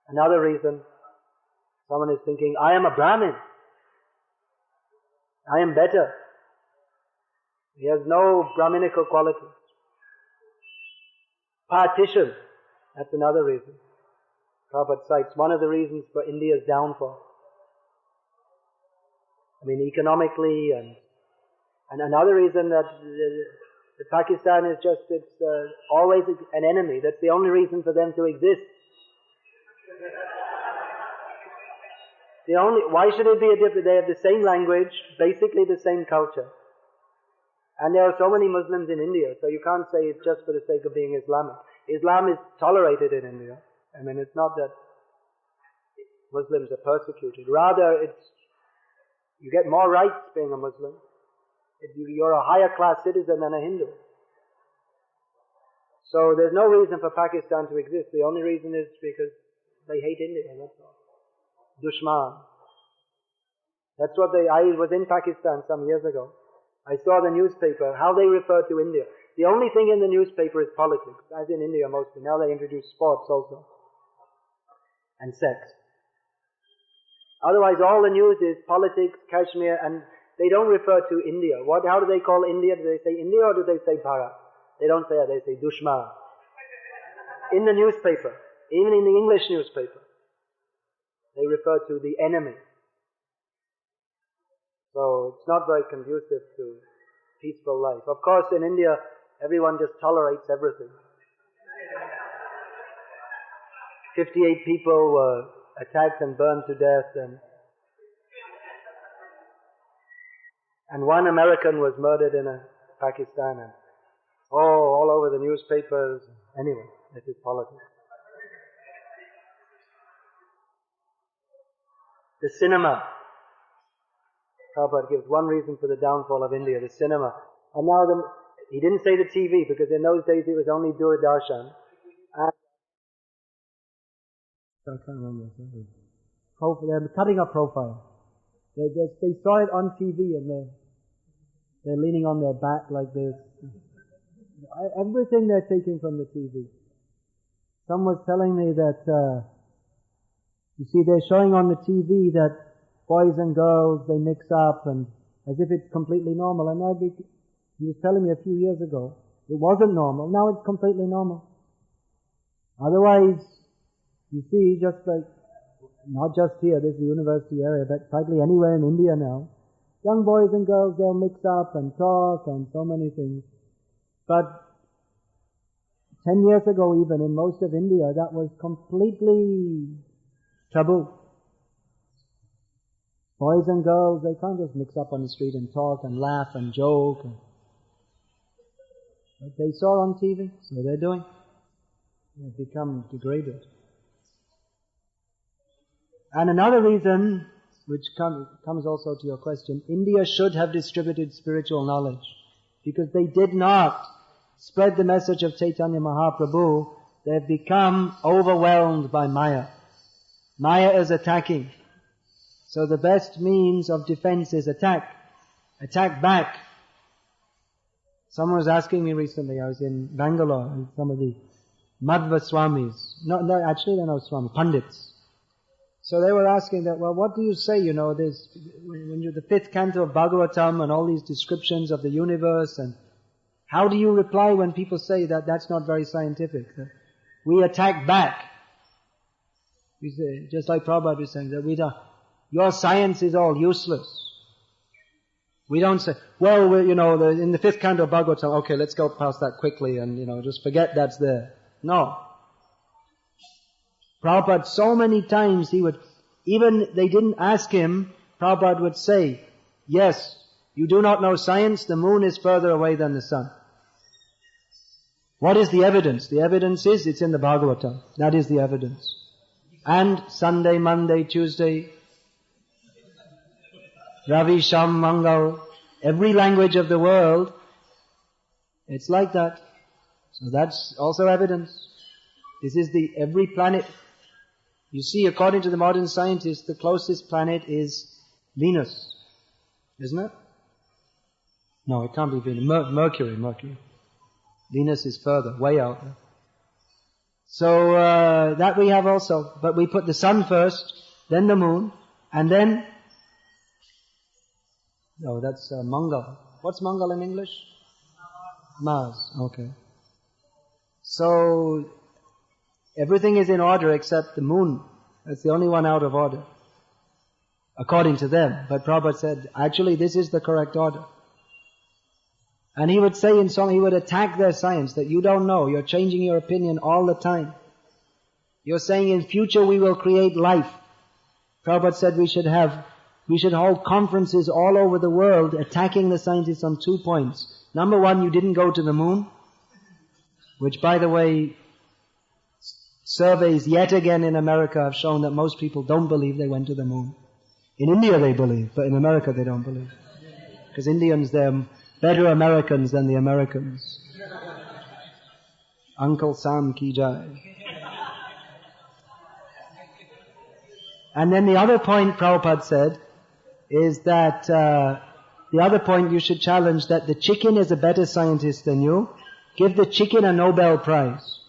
another reason. Someone is thinking, I am a Brahmin. I am better. He has no Brahminical qualities. Partition, that's another reason. Prabhupada cites one of the reasons for India's downfall. I mean, economically, and another reason that Pakistan is just, it's always an enemy. That's the only reason for them to exist. Why should it be a different? They have the same language, basically the same culture. And there are so many Muslims in India, so you can't say it's just for the sake of being Islamic. Islam is tolerated in India. I mean, it's not that Muslims are persecuted. Rather, you get more rights being a Muslim. You're a higher class citizen than a Hindu. So there's no reason for Pakistan to exist. The only reason is because they hate India, that's all. Dushman. That's what I was in Pakistan some years ago. I saw the newspaper, how they refer to India. The only thing in the newspaper is politics, as in India mostly. Now they introduce sports also. And sex. Otherwise all the news is politics, Kashmir, and they don't refer to India. How do they call India? Do they say India or do they say Bharat? They don't say that, they say Dushman. In the newspaper, even in the English newspaper, they refer to the enemy. So it's not very conducive to peaceful life. Of course, in India, everyone just tolerates everything. 58 people were attacked and burned to death, and one American was murdered in Pakistan, and all over the newspapers. Anyway, this is politics. The cinema. Prabhupada gives one reason for the downfall of India, the cinema. And now he didn't say the TV, because in those days it was only Doordarshan. I can't remember. They're cutting up profile. They saw it on TV and they're leaning on their back like this. Everything they're taking from the TV. Someone was telling me that, you see, they're showing on the TV that boys and girls, they mix up, and as if it's completely normal. And he was telling me a few years ago, it wasn't normal. Now it's completely normal. Otherwise, you see, just like, not just here, this is the university area, but practically anywhere in India now, young boys and girls, they'll mix up and talk and so many things. But 10 years ago even, in most of India, that was completely taboo. Boys and girls, they can't just mix up on the street and talk and laugh and joke. But they saw on TV, so they're doing. They've become degraded. And another reason, which comes also to your question, India should have distributed spiritual knowledge, because they did not spread the message of Chaitanya Mahaprabhu. They've become overwhelmed by Maya. Maya is attacking. So the best means of defense is attack. Attack back. Someone was asking me recently, I was in Bangalore, and some of the Madhva Swamis, actually they're not Swami, Pandits. So they were asking that, well, what do you say, there's, when you're the 5th canto of Bhagavatam and all these descriptions of the universe, and how do you reply when people say that that's not very scientific? We attack back. We say, just like Prabhupada was saying, that your science is all useless. We don't say, well, in the 5th canto of Bhagavatam, okay, let's go past that quickly and, just forget that's there. No. Prabhupada, so many times they didn't ask him, Prabhupada would say, yes, you do not know science, the moon is further away than the sun. What is the evidence? The evidence is, it's in the Bhagavatam. That is the evidence. And Sunday, Monday, Tuesday, Ravi, Sham, Mangal, every language of the world, it's like that. So that's also evidence. This is every planet. You see, according to the modern scientists, the closest planet is Venus. Isn't it? No, it can't be Venus. Mercury. Venus is further, way out there. So, that we have also. But we put the sun first, then the moon, and then... No, that's Mangal. What's Mangal in English? Mars. Okay. So, everything is in order except the moon. That's the only one out of order. According to them. But Prabhupada said, actually this is the correct order. And he would say in song, he would attack their science, that you don't know, you're changing your opinion all the time. You're saying in future we will create life. Prabhupada said we should hold conferences all over the world attacking the scientists on 2 points. Number one, you didn't go to the moon, which by the way, surveys yet again in America have shown that most people don't believe they went to the moon. In India they believe, but in America they don't believe. Because Indians, they're better Americans than the Americans. Uncle Sam ki jai. And then the other point Prabhupada said is that the other point you should challenge, that the chicken is a better scientist than you. Give the chicken a Nobel Prize.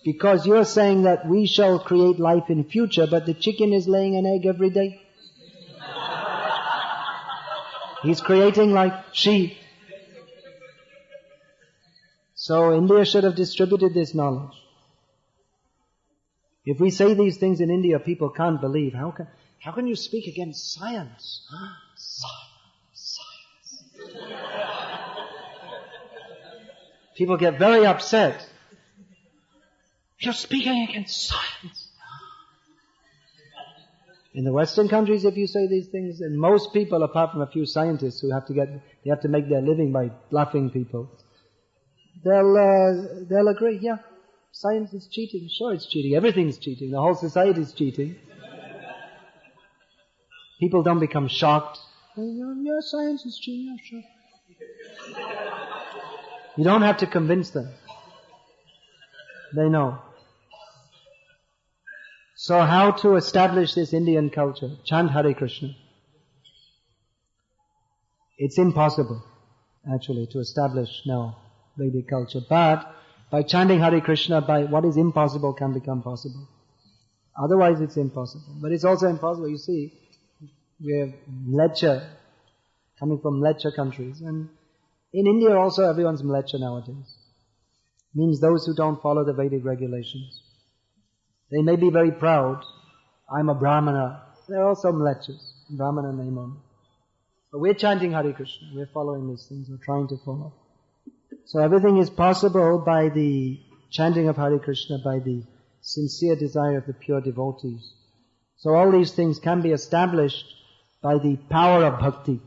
Because you're saying that we shall create life in future, but the chicken is laying an egg every day. He's creating life. She. So India should have distributed this knowledge. If we say these things in India, people can't believe. How can you speak against science? Science. People get very upset. You're speaking against science. In the Western countries, if you say these things, and most people, apart from a few scientists who have to make their living by bluffing people, they'll agree, yeah, science is cheating. Sure, it's cheating. Everything's cheating. The whole society is cheating. People don't become shocked. Yeah, science is cheating. Yeah, sure. You don't have to convince them. They know. So how to establish this Indian culture? Chant Hare Krishna. It's impossible, actually, to establish now Vedic culture. But by chanting Hare Krishna, by what is impossible can become possible. Otherwise it's impossible. But it's also impossible. You see, we have Mleccha, coming from Mleccha countries. And in India also everyone's Mleccha nowadays. Means those who don't follow the Vedic regulations. They may be very proud. I'm a Brahmana. They're also Mlecchas. Brahmana name only. But we're chanting Hare Krishna. We're following these things. We're trying to follow. So everything is possible by the chanting of Hare Krishna, by the sincere desire of the pure devotees. So all these things can be established by the power of bhakti.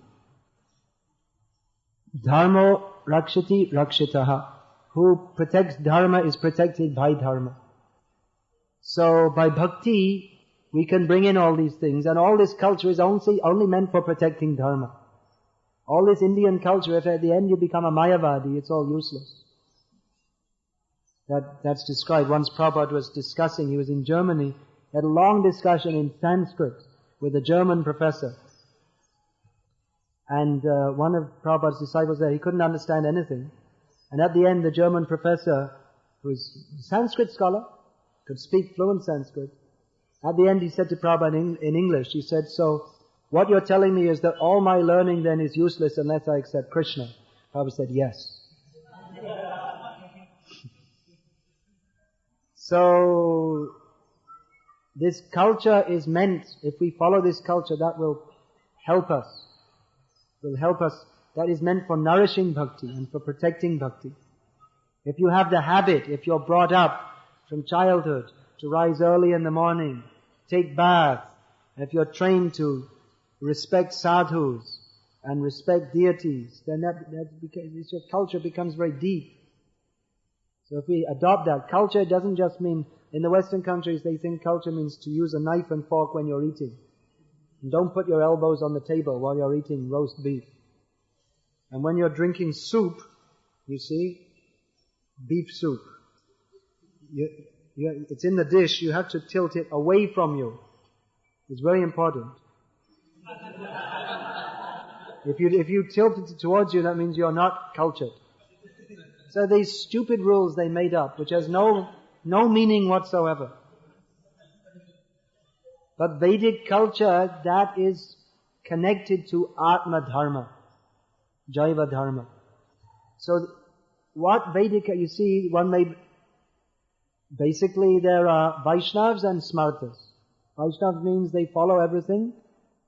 Dharmo rakshati rakshitaha. Who protects dharma is protected by dharma. So by bhakti, we can bring in all these things, and all this culture is only meant for protecting dharma. All this Indian culture, if at the end you become a Mayavadi, it's all useless. That's described. Once Prabhupada was discussing, he was in Germany, he had a long discussion in Sanskrit with a German professor. And one of Prabhupada's disciples there, he couldn't understand anything. And at the end, the German professor, who was a Sanskrit scholar, could speak fluent Sanskrit. At the end, he said to Prabhupada in English, he said, so what you're telling me is that all my learning then is useless unless I accept Krishna. Prabhupada said, yes. So, this culture is meant, if we follow this culture, that will help us. Will help us. That is meant for nourishing bhakti and for protecting bhakti. If you have the habit, if you're brought up from childhood to rise early in the morning, take bath, if you're trained to respect sadhus and respect deities, then your culture becomes very deep. So if we adopt that, culture doesn't just mean, in the Western countries they think culture means to use a knife and fork when you're eating. And don't put your elbows on the table while you're eating roast beef. And when you're drinking soup, you see, beef soup, it's in the dish, you have to tilt it away from you. It's very important. If you tilt it towards you, that means you're not cultured. So these stupid rules they made up, which has no meaning whatsoever. But Vedic culture, that is connected to Atma Dharma, Jaiva Dharma. So what Vedic, you see, basically there are Vaishnavas and Smartas. Vaishnavas means they follow everything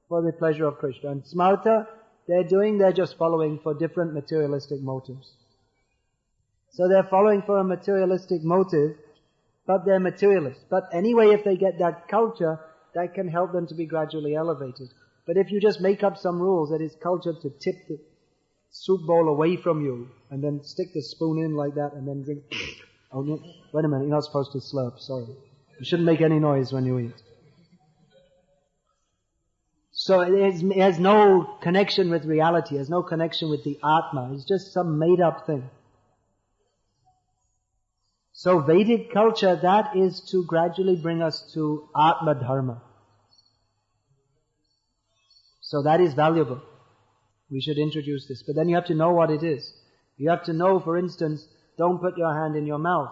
for the pleasure of Krishna. And Smarta, they're just following for different materialistic motives. So they're following for a materialistic motive, but they're materialists. But anyway, if they get that culture, that can help them to be gradually elevated. But if you just make up some rules that is culture to tip the soup bowl away from you, and then stick the spoon in like that, and then drink, oh no, wait a minute, you're not supposed to slurp, sorry. You shouldn't make any noise when you eat. So it has no connection with reality, it has no connection with the Atma, it's just some made up thing. So Vedic culture, that is to gradually bring us to Atma Dharma. So that is valuable. We should introduce this. But then you have to know what it is. You have to know, for instance, don't put your hand in your mouth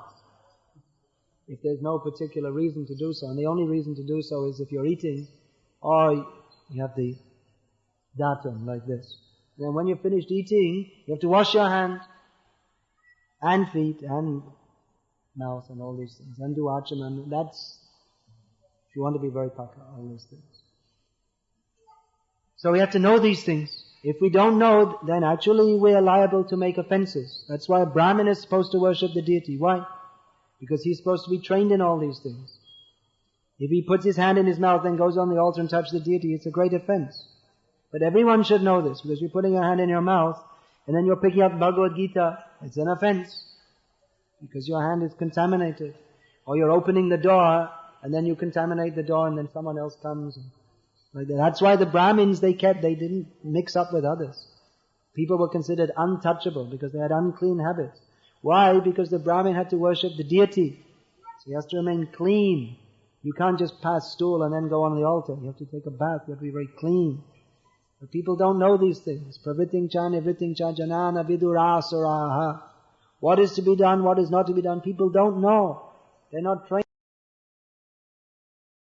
if there's no particular reason to do so. And the only reason to do so is if you're eating, or you have the datum like this. Then when you've finished eating, you have to wash your hand and feet and mouth and all these things. And do achaman. That's, if you want to be very paka, all these things. So we have to know these things. If we don't know, then actually we are liable to make offenses. That's why a Brahmin is supposed to worship the deity. Why? Because he's supposed to be trained in all these things. If he puts his hand in his mouth and goes on the altar and touches the deity, it's a great offense. But everyone should know this, because you're putting your hand in your mouth, and then you're picking up Bhagavad Gita, it's an offense. Because your hand is contaminated. Or you're opening the door, and then you contaminate the door, and then someone else comes. Like that. That's why the Brahmins, they didn't mix up with others. People were considered untouchable, because they had unclean habits. Why? Because the Brahmin had to worship the deity. So he has to remain clean. You can't just pass stool and then go on the altar. You have to take a bath. You have to be very clean. But people don't know these things. Pravriting cha nivriting cha janana vidurasuraha. What is to be done, what is not to be done, people don't know. They're not trained.